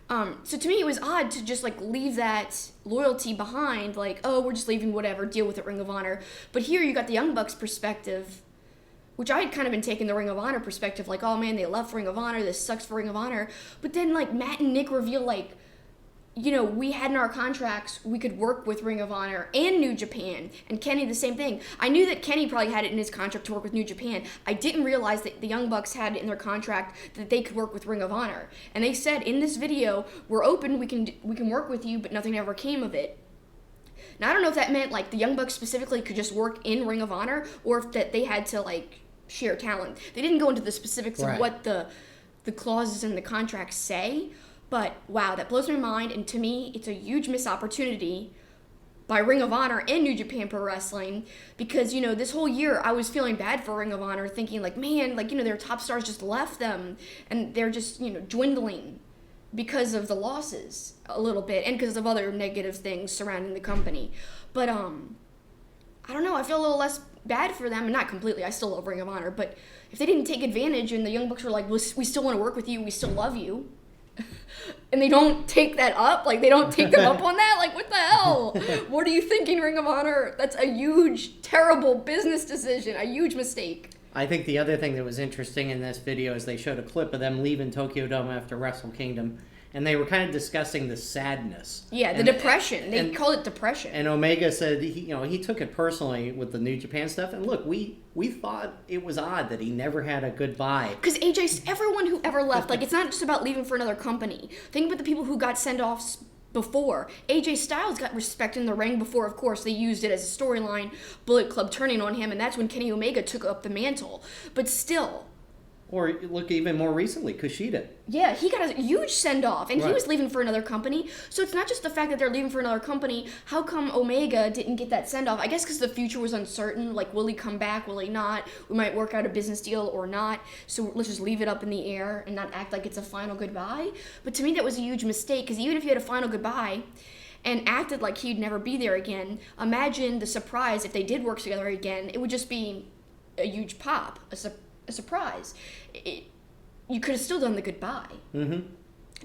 So to me, it was odd to just like leave that loyalty behind, like, oh, we're just leaving, whatever, deal with it, Ring of Honor. But here you got the Young Bucks perspective, which I had kind of been taking the Ring of Honor perspective, like, oh man, they left Ring of Honor, this sucks for Ring of Honor. But then like Matt and Nick reveal, like, you know, we had in our contracts we could work with Ring of Honor and New Japan, and Kenny the same thing. I knew that Kenny probably had it in his contract to work with New Japan. I didn't realize that the Young Bucks had it in their contract that they could work with Ring of Honor. And they said in this video, we're open, we can work with you, but nothing ever came of it. Now I don't know if that meant like the Young Bucks specifically could just work in Ring of Honor, or if that they had to like share talent. They didn't go into the specifics of what the clauses in the contract say. But, wow, that blows my mind, and to me, it's a huge missed opportunity by Ring of Honor and New Japan Pro Wrestling, because, you know, this whole year I was feeling bad for Ring of Honor, thinking, like, man, like, you know, their top stars just left them, and they're just, you know, dwindling because of the losses a little bit, and because of other negative things surrounding the company. But, I don't know, I feel a little less bad for them, and not completely, I still love Ring of Honor, but if they didn't take advantage and the Young Bucks were like, we still want to work with you, we still love you, and they don't take that up, like they don't take them up on that, like what the hell? What are you thinking, Ring of Honor? That's a huge, terrible business decision, a huge mistake. I think the other thing that was interesting in this video is they showed a clip of them leaving Tokyo Dome after Wrestle Kingdom, and they were kind of discussing the sadness. Yeah, the depression. They call it depression. And Omega said he took it personally with the New Japan stuff. And look, we thought it was odd that he never had a goodbye. Because AJ, everyone who ever left, like it's not just about leaving for another company. Think about the people who got send-offs before. AJ Styles got respect in the ring before, of course, they used it as a storyline, Bullet Club turning on him, and that's when Kenny Omega took up the mantle. But still. Or look even more recently, Kushida. Yeah, he got a huge send-off, and he was leaving for another company. So it's not just the fact that they're leaving for another company. How come Omega didn't get that send-off? I guess because the future was uncertain. Like, will he come back? Will he not? We might work out a business deal or not. So let's just leave it up in the air and not act like it's a final goodbye. But to me, that was a huge mistake, because even if you had a final goodbye and acted like he'd never be there again, imagine the surprise if they did work together again. It would just be a huge pop, a surprise. You could have still done the goodbye. Mm-hmm.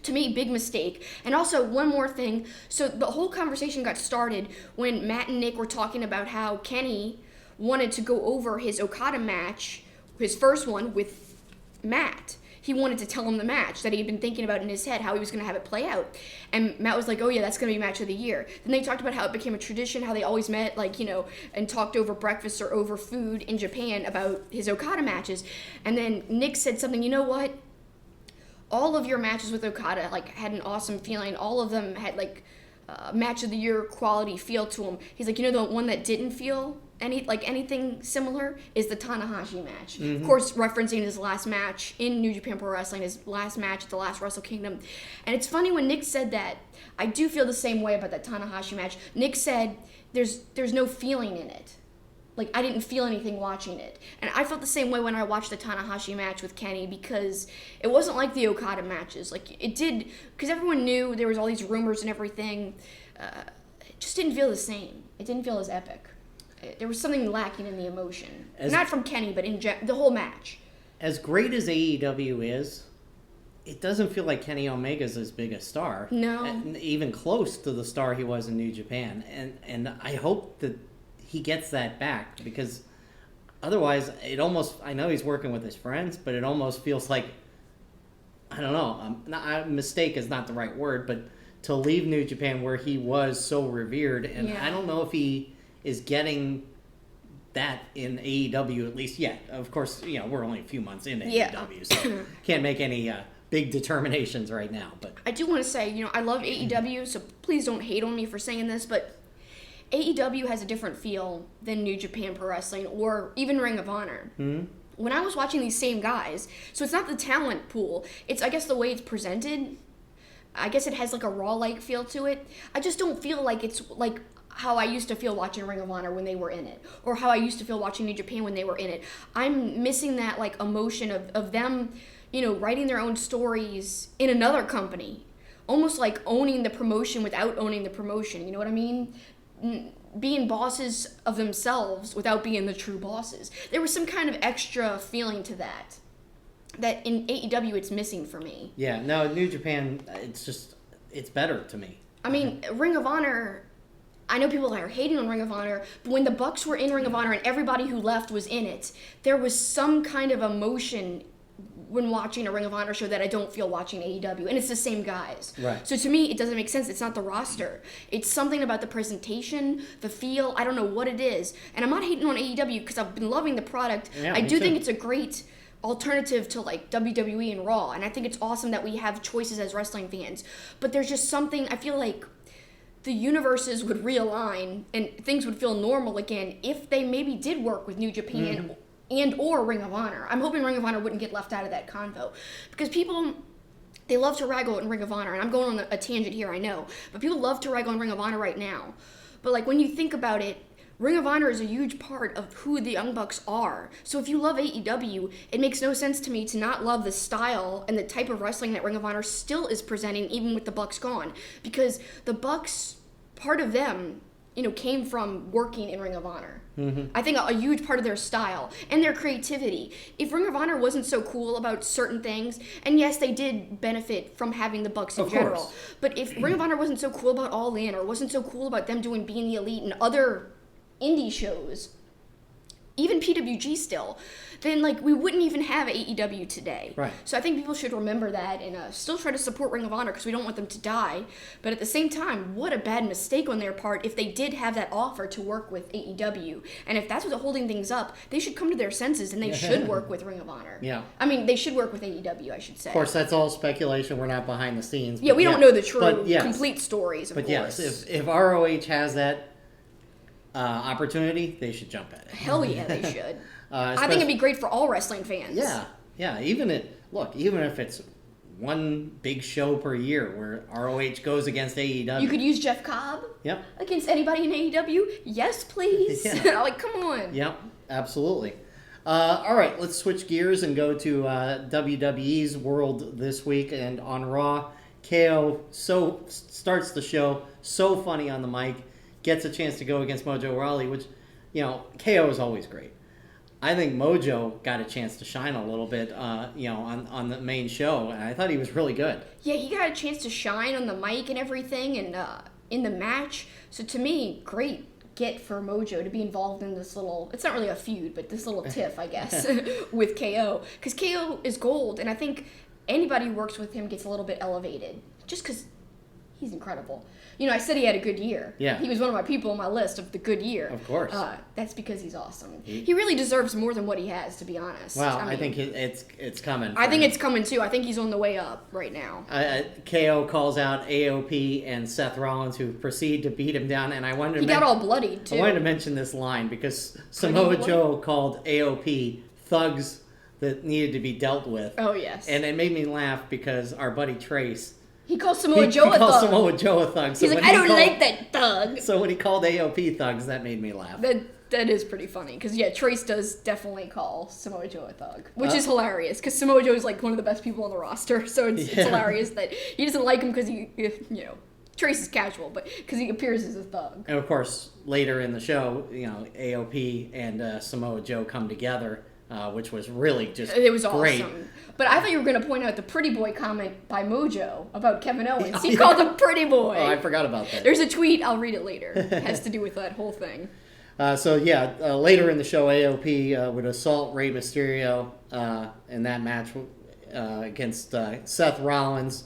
To me, big mistake. And also, one more thing. So the whole conversation got started when Matt and Nick were talking about how Kenny wanted to go over his Okada match, his first one, with Matt. He wanted to tell him the match that he had been thinking about in his head, how he was going to have it play out. And Matt was like, oh yeah, that's going to be match of the year. Then they talked about how it became a tradition, how they always met, like, you know, and talked over breakfast or over food in Japan about his Okada matches. And then Nick said something, you know what? All of your matches with Okada, like, had an awesome feeling. All of them had, like, match of the year quality feel to them. He's like, you know, the one that didn't feel anything similar is the Tanahashi match. Mm-hmm. Of course, referencing his last match in New Japan Pro Wrestling, his last match at the last Wrestle Kingdom. And it's funny when Nick said that, I do feel the same way about that Tanahashi match. Nick said, there's no feeling in it. Like, I didn't feel anything watching it. And I felt the same way when I watched the Tanahashi match with Kenny, because it wasn't like the Okada matches. Like, it did, because everyone knew there was all these rumors and everything. It just didn't feel the same. It didn't feel as epic. There was something lacking in the emotion. Not from Kenny, but in the whole match. As great as AEW is, it doesn't feel like Kenny Omega's as big a star. No. Even close to the star he was in New Japan. And I hope that he gets that back, because otherwise it almost, I know he's working with his friends, but it almost feels like, I don't know, mistake is not the right word, but to leave New Japan where he was so revered, and I don't know if he is getting that in AEW, at least yet. Of course, you know, we're only a few months into AEW, so can't make any big determinations right now. But I do want to say, you know, I love AEW, so please don't hate on me for saying this, but AEW has a different feel than New Japan Pro Wrestling or even Ring of Honor. Mm-hmm. When I was watching these same guys, so it's not the talent pool, it's, I guess, the way it's presented. I guess it has like a Raw-like feel to it. I just don't feel like it's like how I used to feel watching Ring of Honor when they were in it, or how I used to feel watching New Japan when they were in it. I'm missing that like emotion of them, you know, writing their own stories in another company, almost like owning the promotion without owning the promotion. You know what I mean? Being bosses of themselves without being the true bosses. There was some kind of extra feeling to that in AEW it's missing for me. Yeah, no, New Japan, it's better to me. I mean, Ring of Honor, I know people that are hating on Ring of Honor, but when the Bucks were in Ring of Honor and everybody who left was in it, there was some kind of emotion when watching a Ring of Honor show that I don't feel watching AEW, and it's the same guys. Right. So to me, it doesn't make sense. It's not the roster. It's something about the presentation, the feel. I don't know what it is, and I'm not hating on AEW because I've been loving the product. Yeah, I me do too. think it's a great alternative to like WWE and Raw, and I think it's awesome that we have choices as wrestling fans. But there's just something, I feel like the universes would realign and things would feel normal again if they maybe did work with New Japan and or Ring of Honor. I'm hoping Ring of Honor wouldn't get left out of that convo. Because people, they love to rag on Ring of Honor, and I'm going on a tangent here, I know, but people love to rag on Ring of Honor right now. But like when you think about it, Ring of Honor is a huge part of who the Young Bucks are. So if you love AEW, it makes no sense to me to not love the style and the type of wrestling that Ring of Honor still is presenting, even with the Bucks gone. Because the Bucks, part of them, came from working in Ring of Honor. I think a huge part of their style and their creativity. If Ring of Honor wasn't so cool about certain things, and yes, they did benefit from having the Bucks in general, course. but if Ring of Honor wasn't so cool about All In, or wasn't so cool about them doing Being the Elite and other indie shows, even PWG still, then like we wouldn't even have AEW today. Right. So I think people should remember that and still try to support Ring of Honor because we don't want them to die. But at the same time, what a bad mistake on their part if they did have that offer to work with AEW. And if that's what's holding things up, they should come to their senses and they should work with Ring of Honor. Yeah. I mean, they should work with AEW, I should say. Of course, that's all speculation. We're not behind the scenes. Yeah, but we don't know the true, But yes. complete stories, of But course. yes, if ROH has that opportunity, they should jump at it. Hell yeah, they should. I think Especially- it'd be great for all wrestling fans. Yeah. Even if it's one big show per year where ROH goes against AEW. You could use Jeff Cobb Yep. against anybody in AEW. Yes, please. Yeah. Like, come on. Yep. Absolutely. All right, let's switch gears and go to WWE's World this week. And on Raw, KO starts the show so funny on the mic, gets a chance to go against Mojo Rawley, which, KO is always great. I think Mojo got a chance to shine a little bit, on the main show, and I thought he was really good. Yeah, he got a chance to shine on the mic and everything and in the match. So to me, great get for Mojo to be involved in this little, it's not really a feud, but this little tiff, I guess, with KO. Because KO is gold, and I think anybody who works with him gets a little bit elevated. Just because he's incredible. I said he had a good year. Yeah. He was one of my people on my list of the good year. Of course. That's because he's awesome. He really deserves more than what he has, to be honest. Well, I I think it's coming. I think it's coming too. I think he's on the way up right now. KO calls out AOP and Seth Rollins, who proceed to beat him down, and I wanted to He got all bloodied too. I wanted to mention this line because Samoa Joe called AOP thugs that needed to be dealt with. Oh yes. And it made me laugh because our buddy Trace, he calls Samoa Joe a calls thug. Samoa Joe a thug. So He's like, when I he don't called- like that thug. So when he called AOP thugs, that made me laugh. That is pretty funny because Trace does definitely call Samoa Joe a thug, which is hilarious because Samoa Joe is like one of the best people on the roster. So it's hilarious that he doesn't like him because Trace is casual, but because he appears as a thug. And of course, later in the show, AOP and Samoa Joe come together, which was really just It was great. awesome. But I thought you were going to point out the pretty boy comment by Mojo about Kevin Owens. He called him pretty boy. Oh, I forgot about that. There's a tweet, I'll read it later. It has to do with that whole thing. Later in the show, AOP would assault Rey Mysterio in that match against Seth Rollins,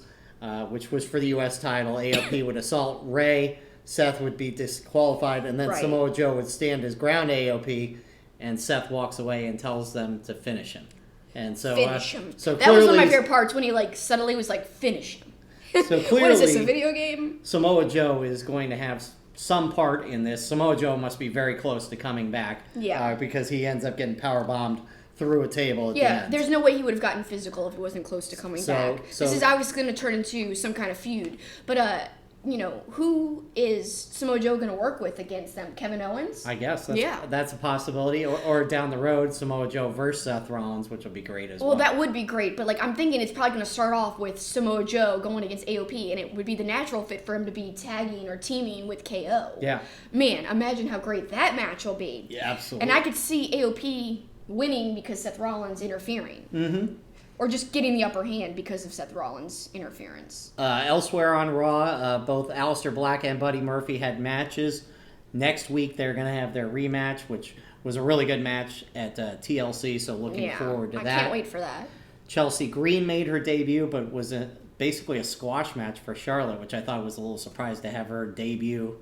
which was for the U.S. title. AOP would assault Rey. Seth would be disqualified, and then Right. Samoa Joe would stand his ground AOP, and Seth walks away and tells them to finish him. And so, Finish him. So that was one of my clearly- favorite parts when he suddenly was like, finish him. So What is this, a clearly- video game? Samoa Joe is going to have some part in this. Samoa Joe must be very close to coming back. Yeah. Because he ends up getting powerbombed through a table at the Yeah, end. there's no way he would have gotten physical if he wasn't close to coming back. So- This is obviously going to turn into some kind of feud. But who is Samoa Joe going to work with against them? Kevin Owens? I guess Yeah. that's a possibility. Or down the road, Samoa Joe versus Seth Rollins, which would be great as well. Well, that would be great, but I'm thinking it's probably going to start off with Samoa Joe going against AOP, and it would be the natural fit for him to be tagging or teaming with KO. Yeah. Man, imagine how great that match will be. Yeah, absolutely. And I could see AOP winning because Seth Rollins interfering. Mm-hmm. Or just getting the upper hand because of Seth Rollins' interference. Elsewhere on Raw, both Aleister Black and Buddy Murphy had matches. Next week, they're going to have their rematch, which was a really good match at TLC, so looking forward to that. I can't wait for that. Chelsea Green made her debut, but was basically a squash match for Charlotte, which I thought was a little surprised to have her debut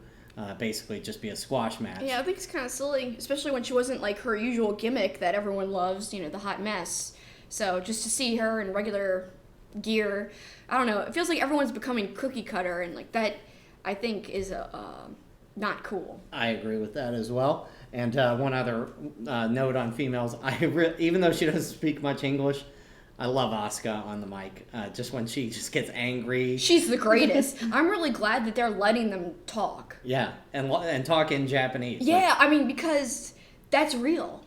basically just be a squash match. Yeah, I think it's kind of silly, especially when she wasn't her usual gimmick that everyone loves, the hot mess. So just to see her in regular gear, I don't know. It feels like everyone's becoming cookie cutter, and that I think is not cool. I agree with that as well. And one other note on females, even though she doesn't speak much English, I love Asuka on the mic. Just when she just gets angry. She's the greatest. I'm really glad that they're letting them talk. Yeah, and talk in Japanese. Yeah, because that's real.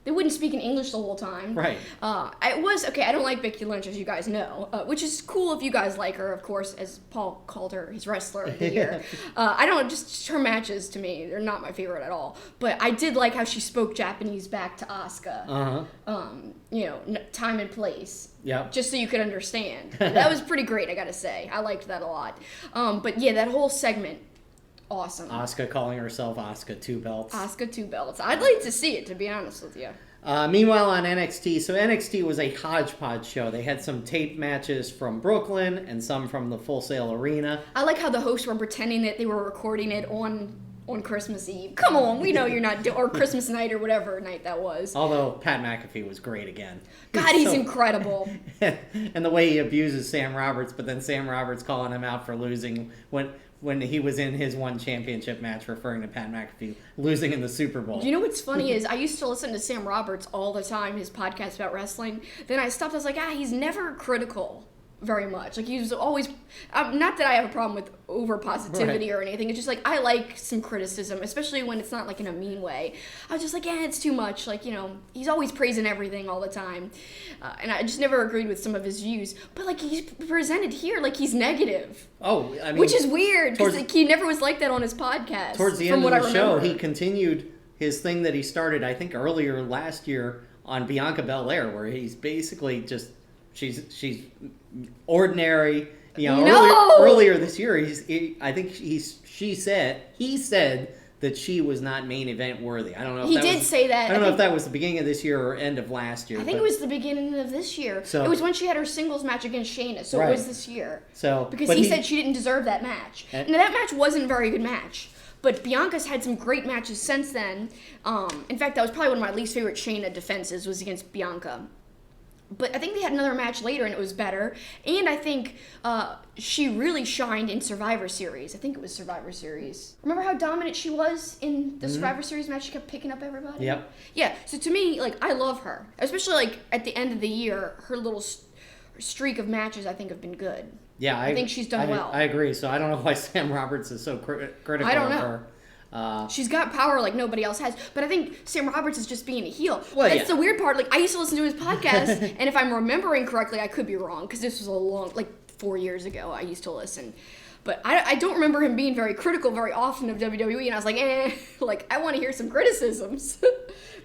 They wouldn't speak in English the whole time. Right. I don't like Becky Lynch, as you guys know, which is cool if you guys like her, of course, as Paul called her his wrestler of the year. I don't, just her matches to me, they're not my favorite at all. But I did like how she spoke Japanese back to Asuka. Uh-huh. Time and place. Yeah. Just so you could understand. That was pretty great, I gotta say. I liked that a lot. But yeah, that whole segment, awesome. Asuka calling herself Asuka Two Belts. Asuka Two Belts. I'd like to see it, to be honest with you. Meanwhile on NXT, so NXT was a hodgepodge show. They had some taped matches from Brooklyn and some from the Full Sail Arena. I like how the hosts were pretending that they were recording it on Christmas Eve. Come on, we know you're not, or Christmas night or whatever night that was. Although Pat McAfee was great again. God, he's incredible. And the way he abuses Sam Roberts, but then Sam Roberts calling him out for losing when he was in his one championship match, referring to Pat McAfee losing in the Super Bowl. You know what's funny is I used to listen to Sam Roberts all the time, his podcast about wrestling. Then I stopped. I was like, he's never critical very much. He was always, not that I have a problem with over positivity or anything. It's just I like some criticism, especially when it's not in a mean way. I was just it's too much. He's always praising everything all the time. And I just never agreed with some of his views. But he's presented here he's negative. Oh, I mean, which is weird because he never was like that on his podcast. Towards the end of the show, he continued his thing that he started, I think, earlier last year on Bianca Belair, where he's basically just she's ordinary. Earlier this year, he said that she was not main event worthy. I don't know. If he did say that. I don't know if that was the beginning of this year or end of last year. I think it was the beginning of this year. So, it was when she had her singles match against Shayna. So it was this year. Because he said she didn't deserve that match. And that match wasn't a very good match. But Bianca's had some great matches since then. In fact, that was probably one of my least favorite Shayna defenses was against Bianca. But I think they had another match later and it was better. And I think she really shined in Survivor Series. I think it was Survivor Series. Remember how dominant she was in the Survivor Series match? She kept picking up everybody? Yep. Yeah, so to me, I love her. Especially, at the end of the year, her little streak of matches, I think, have been good. Yeah, I think she's done well. I agree. So I don't know why Sam Roberts is so critical I don't know. of her. She's got power like nobody else has. But I think Sam Roberts is just being a heel. Well, That's the weird part. I used to listen to his podcast, and if I'm remembering correctly, I could be wrong, because this was a long, 4 years ago I used to listen. But I don't remember him being very critical very often of WWE, and I was I want to hear some criticisms.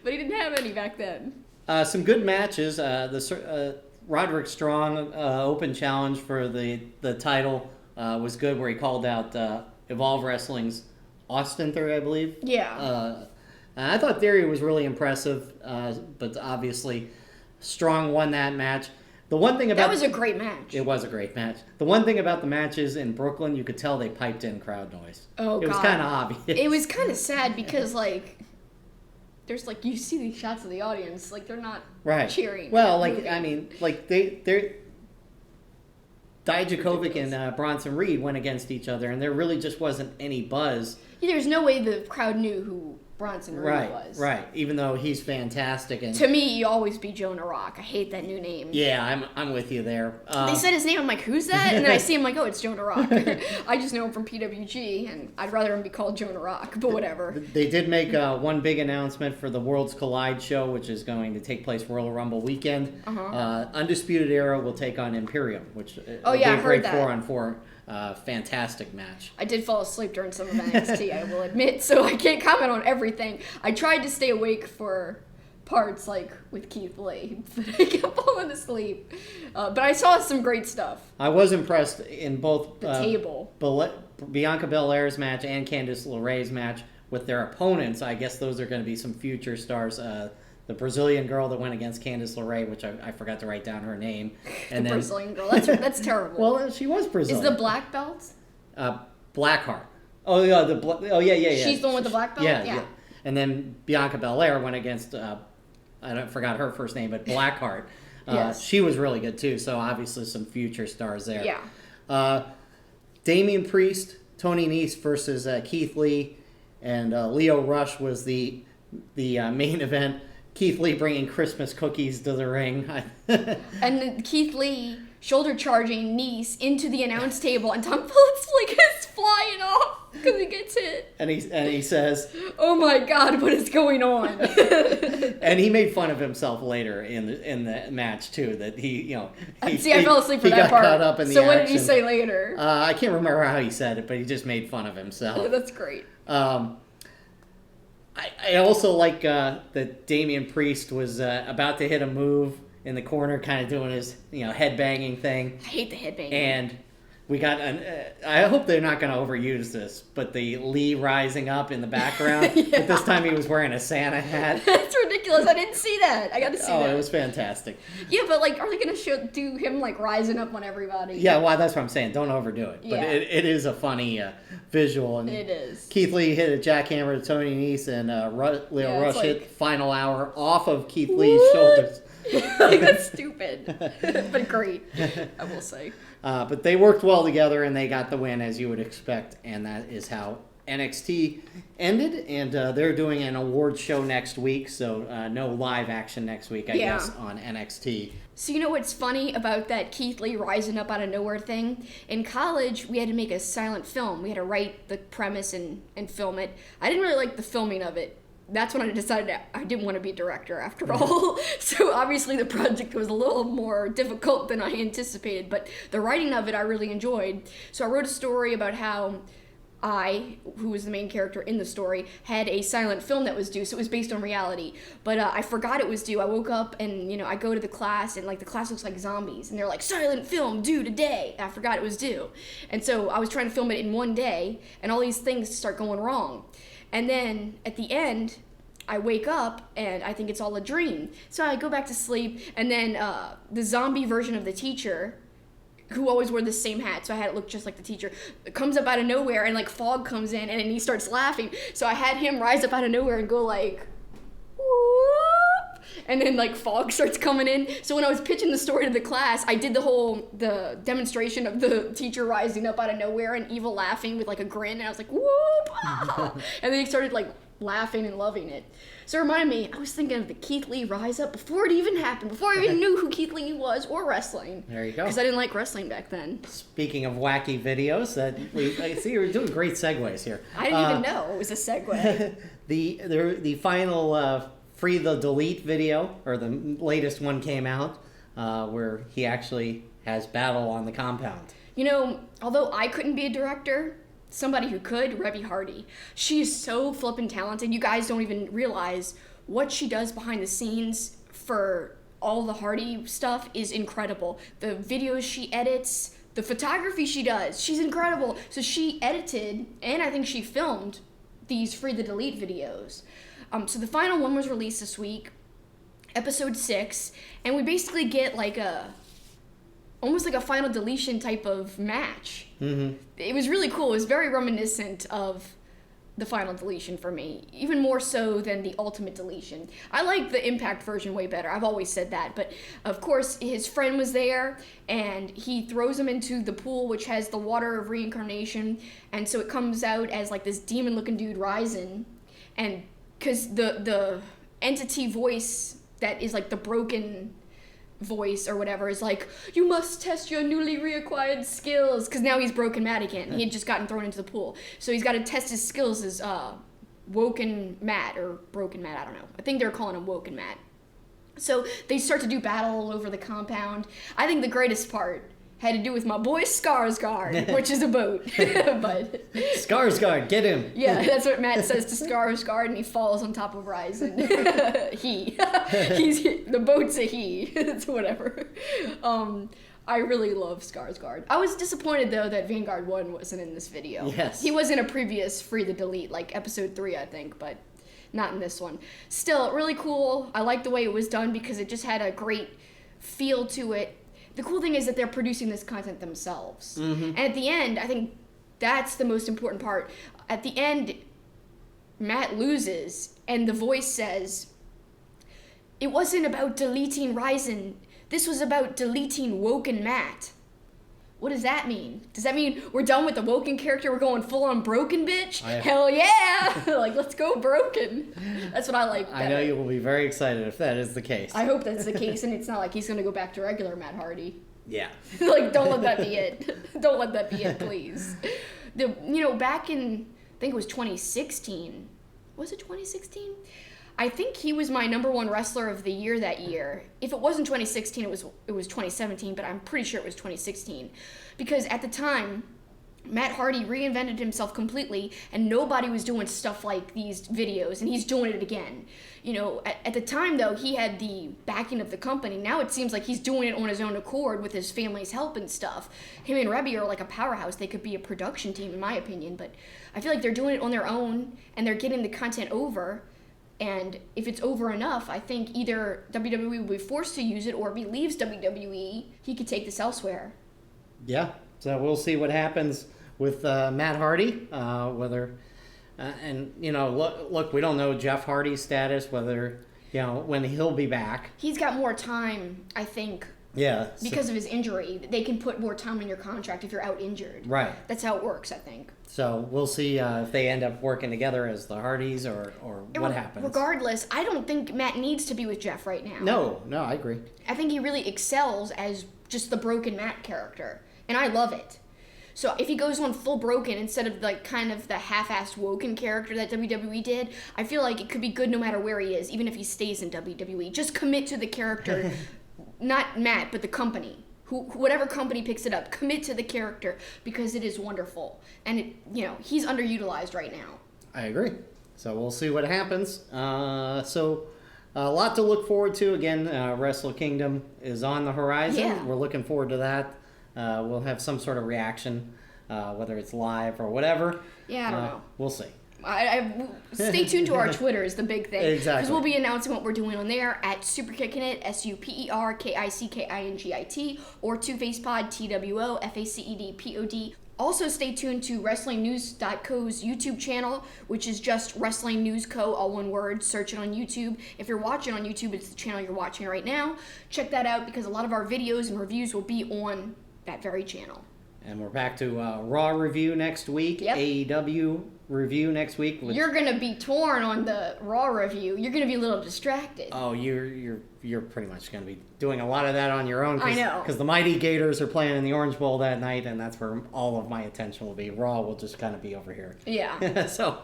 But he didn't have any back then. Some good matches. Roderick Strong open challenge for the title was good, where he called out Evolve Wrestling's Austin Theory, I believe. Yeah. I thought Theory was really impressive, but obviously Strong won that match. The one thing about that was a great match. It was a great match. The one thing about the matches in Brooklyn, you could tell they piped in crowd noise. Oh, it was kind of obvious. It was kind of sad because there's you see these shots of the audience, they're not cheering. Well, they're Dijakovic and Bronson Reed went against each other, and there really just wasn't any buzz. Yeah, there's no way the crowd knew who Bronson Reed was. Right. Even though he's fantastic, and to me, you always be Jonah Rock. I hate that new name. Yeah, I'm with you there. They said his name. I'm like, who's that? And then I see him like, oh, it's Jonah Rock. I just know him from PWG, and I'd rather him be called Jonah Rock. But whatever. They did make one big announcement for the Worlds Collide show, which is going to take place Royal Rumble weekend. Undisputed Era will take on Imperium, which will be a great 4-on-4. Fantastic match. I did fall asleep during some of NXT, I will admit, so I can't comment on everything. I tried to stay awake for parts like with Keith Lee, but I kept falling asleep. But I saw some great stuff. I was impressed in both the table. Bianca Belair's match and Candice LeRae's match with their opponents. I guess those are going to be some future stars. The Brazilian girl that went against Candice LeRae, which I forgot to write down her name. And the Brazilian girl. That's terrible. Well, she was Brazilian. Is the black belt? Blackheart. Oh yeah. She's the one with the black belt? Yeah. And then Bianca Belair went against, I forgot her first name, but Blackheart. Yes. She was really good too, so obviously some future stars there. Yeah. Damian Priest, Tony Neese versus Keith Lee, and Leo Rush was the main event. Keith Lee bringing Christmas cookies to the ring. And then Keith Lee shoulder charging Neese into the announce table, and Tom Phillips is flying off because he gets hit. And he says, "Oh my God, what is going on?" And he made fun of himself later in the match too. That I fell asleep for that part. Caught up in the what action. Did he say later? I can't remember how he said it, but he just made fun of himself. That's great. I also like that Damian Priest was about to hit a move in the corner, kind of doing his head banging thing. I hate the head banging. And we got I hope they're not going to overuse this, but the Lee rising up in the background. Yeah. But this time he was wearing a Santa hat. That's ridiculous. I didn't see that. I got to see that. Oh, it was fantastic. Yeah, but are they going to do him rising up on everybody? Yeah, well, that's what I'm saying. Don't overdo it. But yeah. it is a funny visual. And it is. Keith Lee hit a jackhammer to Tony Neese, and Leo Rush hit final hour off of Keith Lee's shoulders. That's stupid, but great, I will say. But they worked well together, and they got the win, as you would expect, and that is how NXT ended. And they're doing an awards show next week, so no live action next week, I guess, on NXT. So you know what's funny about that Keith Lee rising up out of nowhere thing? In college, we had to make a silent film. We had to write the premise and film it. I didn't really like the filming of it. That's when I decided I didn't want to be a director after all. So obviously the project was a little more difficult than I anticipated, but the writing of it I really enjoyed. So I wrote a story about how I, who was the main character in the story, had a silent film that was due, so it was based on reality. But I forgot it was due. I woke up and, I go to the class, and the class looks like zombies, and they're like, silent film due today. And I forgot it was due. And so I was trying to film it in one day, and all these things start going wrong. And then at the end, I wake up and I think it's all a dream. So I go back to sleep, and then the zombie version of the teacher, who always wore the same hat, so I had it look just like the teacher, comes up out of nowhere, and fog comes in, and then he starts laughing. So I had him rise up out of nowhere and go whoop, and then fog starts coming in. So when I was pitching the story to the class, I did the demonstration of the teacher rising up out of nowhere and evil laughing with a grin, and I was like, whoop, ah. And then he started laughing and loving it. So it reminded me, I was thinking of the Keith Lee rise up before it even happened, before I even knew who Keith Lee was or wrestling. There you go. Because I didn't like wrestling back then. Speaking of wacky videos, I see you're doing great segues here. I didn't even know it was a segue. The final Free the Delete video, or the latest one, came out where he actually has battle on the compound. Although I couldn't be a director, somebody who could, Rebby Hardy. She is so flippin' talented. You guys don't even realize what she does behind the scenes for all the Hardy stuff is incredible. The videos she edits, the photography she does, she's incredible. So she edited, and I think she filmed, these Free the Delete videos. So the final one was released this week, episode 6, and we basically get almost like a final deletion type of match. Mm-hmm. It was really cool. It was very reminiscent of the final deletion for me, even more so than the ultimate deletion. I like the Impact version way better. I've always said that. But of course, his friend was there, and he throws him into the pool, which has the water of reincarnation, and so it comes out as this demon-looking dude rising, and because the entity voice that is like the broken voice or whatever is like, you must test your newly reacquired skills, because now he's Broken Matt again. He had just gotten thrown into the pool, so he's got to test his skills as Woken Matt or Broken Matt, I don't know. I think they're calling him Woken Matt. So they start to do battle all over the compound. I think the greatest part had to do with my boy Skarsgård, which is a boat. But Skarsgård, get him. Yeah, that's what Matt says to Skarsgård, and he falls on top of Ryzen. The boat's a he. It's whatever. I really love Skarsgård. I was disappointed, though, that Vanguard 1 wasn't in this video. Yes. He was in a previous Free the Delete, like episode 3, I think, but not in this one. Still, really cool. I like the way it was done because it just had a great feel to it. The cool thing is that they're producing this content themselves. Mm-hmm. And at the end, I think that's the most important part. At the end, Matt loses, and the voice says, it wasn't about deleting Ryzen. This was about deleting Woken Matt. What does that mean? Does that mean we're done with the Woken character? We're going full on Broken, bitch? Hell yeah! Like, let's go Broken. That's what I like. I know you will be very excited if that is the case. I hope that's the case, and it's not like he's going to go back to regular Matt Hardy. Yeah. Like, don't let that be it. Don't let that be it, please. Back in, I think it was 2016. Was it 2016? I think he was my number one wrestler of the year that year. If it wasn't 2016, it was 2017, but I'm pretty sure it was 2016. Because at the time, Matt Hardy reinvented himself completely, and nobody was doing stuff like these videos, and he's doing it again. At the time, though, he had the backing of the company. Now it seems like he's doing it on his own accord with his family's help and stuff. Him and Rebby are like a powerhouse. They could be a production team, in my opinion, but I feel like they're doing it on their own, and they're getting the content over. And if it's over enough, I think either WWE will be forced to use it, or if he leaves WWE, he could take this elsewhere. Yeah, so we'll see what happens with Matt Hardy, look, we don't know Jeff Hardy's status, whether, when he'll be back. He's got more time, I think. Yeah. Because of his injury. They can put more time in your contract if you're out injured. Right. That's how it works, I think. So we'll see if they end up working together as the Hardys or what happens. Regardless, I don't think Matt needs to be with Jeff right now. No, I agree. I think he really excels as just the Broken Matt character, and I love it. So if he goes on full Broken instead of like kind of the half-assed Woken character that WWE did, I feel like it could be good no matter where he is, even if he stays in WWE. Just commit to the character, not Matt, but the company. Whatever company picks it up, commit to the character because it is wonderful. And he's underutilized right now. I agree. So we'll see what happens. So a lot to look forward to. Again, Wrestle Kingdom is on the horizon. Yeah. We're looking forward to that. We'll have some sort of reaction, whether it's live or whatever. Yeah, I don't know. We'll see. Stay tuned to our Twitter is the big thing. Exactly. Because we'll be announcing what we're doing on there at SuperKickingIt, SuperKickingIt, or TwoFacePod, TWO, FACEDPOD. Also, stay tuned to WrestlingNews.co's YouTube channel, which is just Wrestling News Co., all one word. Search it on YouTube. If you're watching on YouTube, it's the channel you're watching right now. Check that out because a lot of our videos and reviews will be on that very channel. And we're back to Raw review next week. Yep. AEW review next week. You're gonna be torn on the Raw review. You're gonna be a little distracted. Oh, you're pretty much gonna be doing a lot of that on your own. I know. Because the Mighty Gators are playing in the Orange Bowl that night, and that's where all of my attention will be. Raw will just kind of be over here. Yeah. So,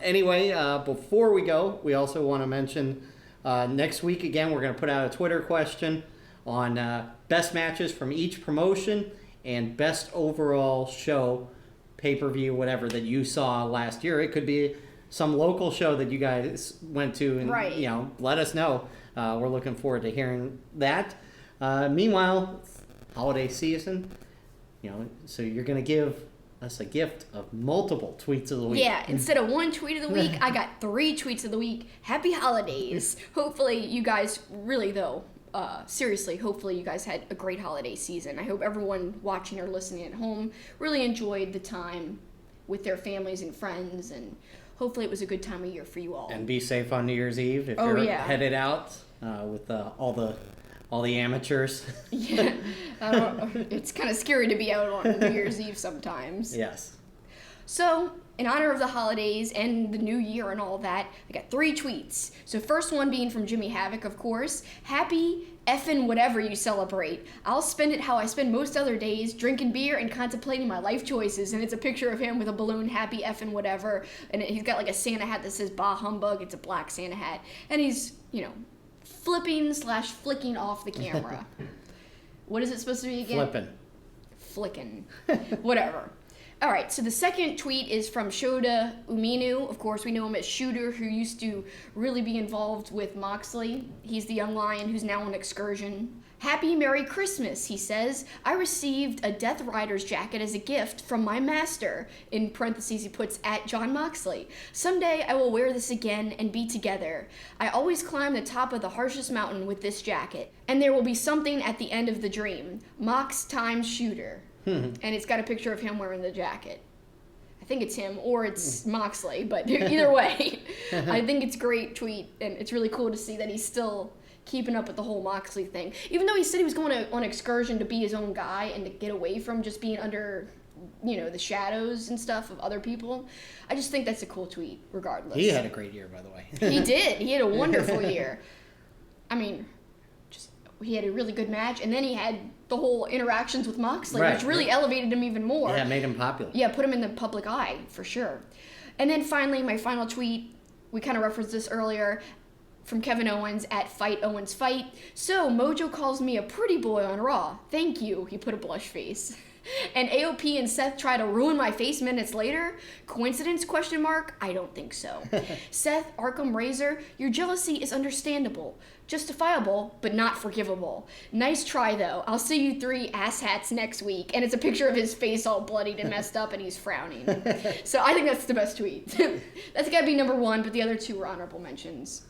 anyway, before we go, we also want to mention next week again we're gonna put out a Twitter question on best matches from each promotion and best overall show, pay-per-view, whatever, that you saw last year. It could be some local show that you guys went to, and right. Let us know. We're looking forward to hearing that. Meanwhile, holiday season, so you're going to give us a gift of multiple tweets of the week. Yeah, instead of one tweet of the week, I got 3 tweets of the week. Happy holidays. Hopefully you guys really, though, seriously, hopefully you guys had a great holiday season. I hope everyone watching or listening at home really enjoyed the time with their families and friends, and hopefully it was a good time of year for you all. And be safe on New Year's Eve if you're headed out with all the amateurs. Yeah, it's kind of scary to be out on New Year's Eve sometimes. Yes. So, in honor of the holidays and the new year and all that, I got 3 tweets. So first one being from Jimmy Havoc, of course. Happy effing whatever you celebrate. I'll spend it how I spend most other days, drinking beer and contemplating my life choices. And it's a picture of him with a balloon, happy effing whatever. And he's got like a Santa hat that says Bah Humbug. It's a black Santa hat. And he's, flipping/flicking off the camera. What is it supposed to be again? Flicking. Whatever. All right, so the second tweet is from Shota Umino. Of course, we know him as Shooter, who used to really be involved with Moxley. He's the young lion who's now on excursion. Happy Merry Christmas, he says. I received a Death Rider's jacket as a gift from my master. In parentheses, he puts, at John Moxley. Someday I will wear this again and be together. I always climb the top of the harshest mountain with this jacket. And there will be something at the end of the dream. Mox times Shooter. And it's got a picture of him wearing the jacket. I think it's him, or it's Moxley, but either way, I think it's a great tweet, and it's really cool to see that he's still keeping up with the whole Moxley thing. Even though he said he was going on excursion to be his own guy and to get away from just being under, the shadows and stuff of other people, I just think that's a cool tweet, regardless. He had a great year, by the way. He did. He had a wonderful year. I mean, he had a really good match, and then he had the whole interactions with Moxley, which really elevated him even more. Yeah, made him popular. Yeah, put him in the public eye, for sure. And then finally, my final tweet, we kind of referenced this earlier, from Kevin Owens at Fight Owens Fight. So, Mojo calls me a pretty boy on Raw. Thank you. He put a blush face. And AOP and Seth try to ruin my face minutes later? Coincidence, ? I don't think so. Seth, Arkham Razor, your jealousy is understandable. Justifiable, but not forgivable. Nice try, though. I'll see you 3 asshats next week. And it's a picture of his face all bloodied and messed up, and he's frowning. So I think that's the best tweet. That's got to be number 1, but the other 2 were honorable mentions.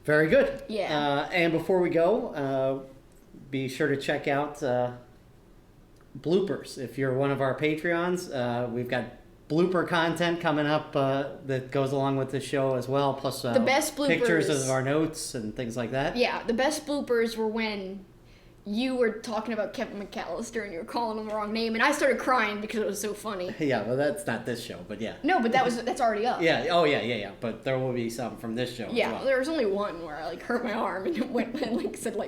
Very good. Yeah. And before we go, be sure to check out bloopers. If you're one of our Patreons, we've got blooper content coming up that goes along with the show as well, plus the best bloopers, pictures of our notes and things like that. Yeah, the best bloopers were when you were talking about Kevin McAllister and you were calling him the wrong name, and I started crying because it was so funny. Yeah, well, that's not this show, but yeah. No, but that's already up. Yeah. Oh, yeah. But there will be some from this show. Yeah, as well. There was only one where I hurt my arm and it went and said wah,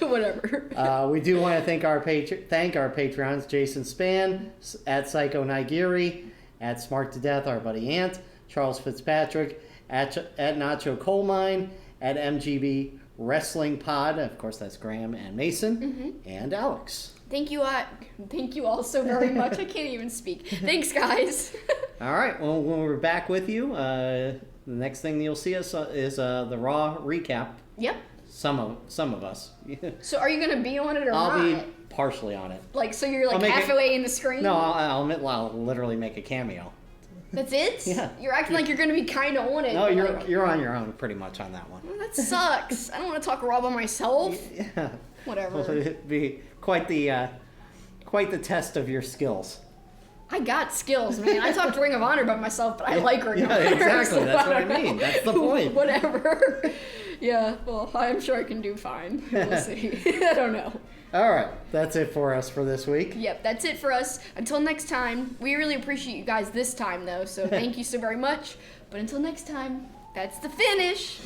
whatever. We do want to thank our Patreons: Jason Spann, at Psycho Nigiri, at Smart to Death, our buddy Ant, Charles Fitzpatrick, at Nacho Coalmine, at MGB Wrestling Pod, of course that's Graham and Mason, and Alex. Thank you all so very much. I can't even speak. Thanks, guys. All right, well, when we're back with you, the next thing you'll see us is the Raw recap. Yep. Some of us. So are you gonna be on it or not? I'll be partially on it. Like, so you're like halfway in the screen? No, I'll literally make a cameo. That's it? Yeah. You're acting like you're going to be kind of on it. No, you're on your own pretty much on that one. Well, that sucks. I don't want to talk Raw by myself. Yeah. Whatever. Well, it'd be quite the test of your skills. I got skills, man. I talked Ring of Honor by myself, but I like Ring of Honor. Yeah, exactly. So That's what I mean. That's the point. Whatever. Yeah, well, I'm sure I can do fine. We'll see. I don't know. All right, that's it for us for this week. Yep, that's it for us. Until next time, we really appreciate you guys this time, though, so thank you so very much. But until next time, that's the finish.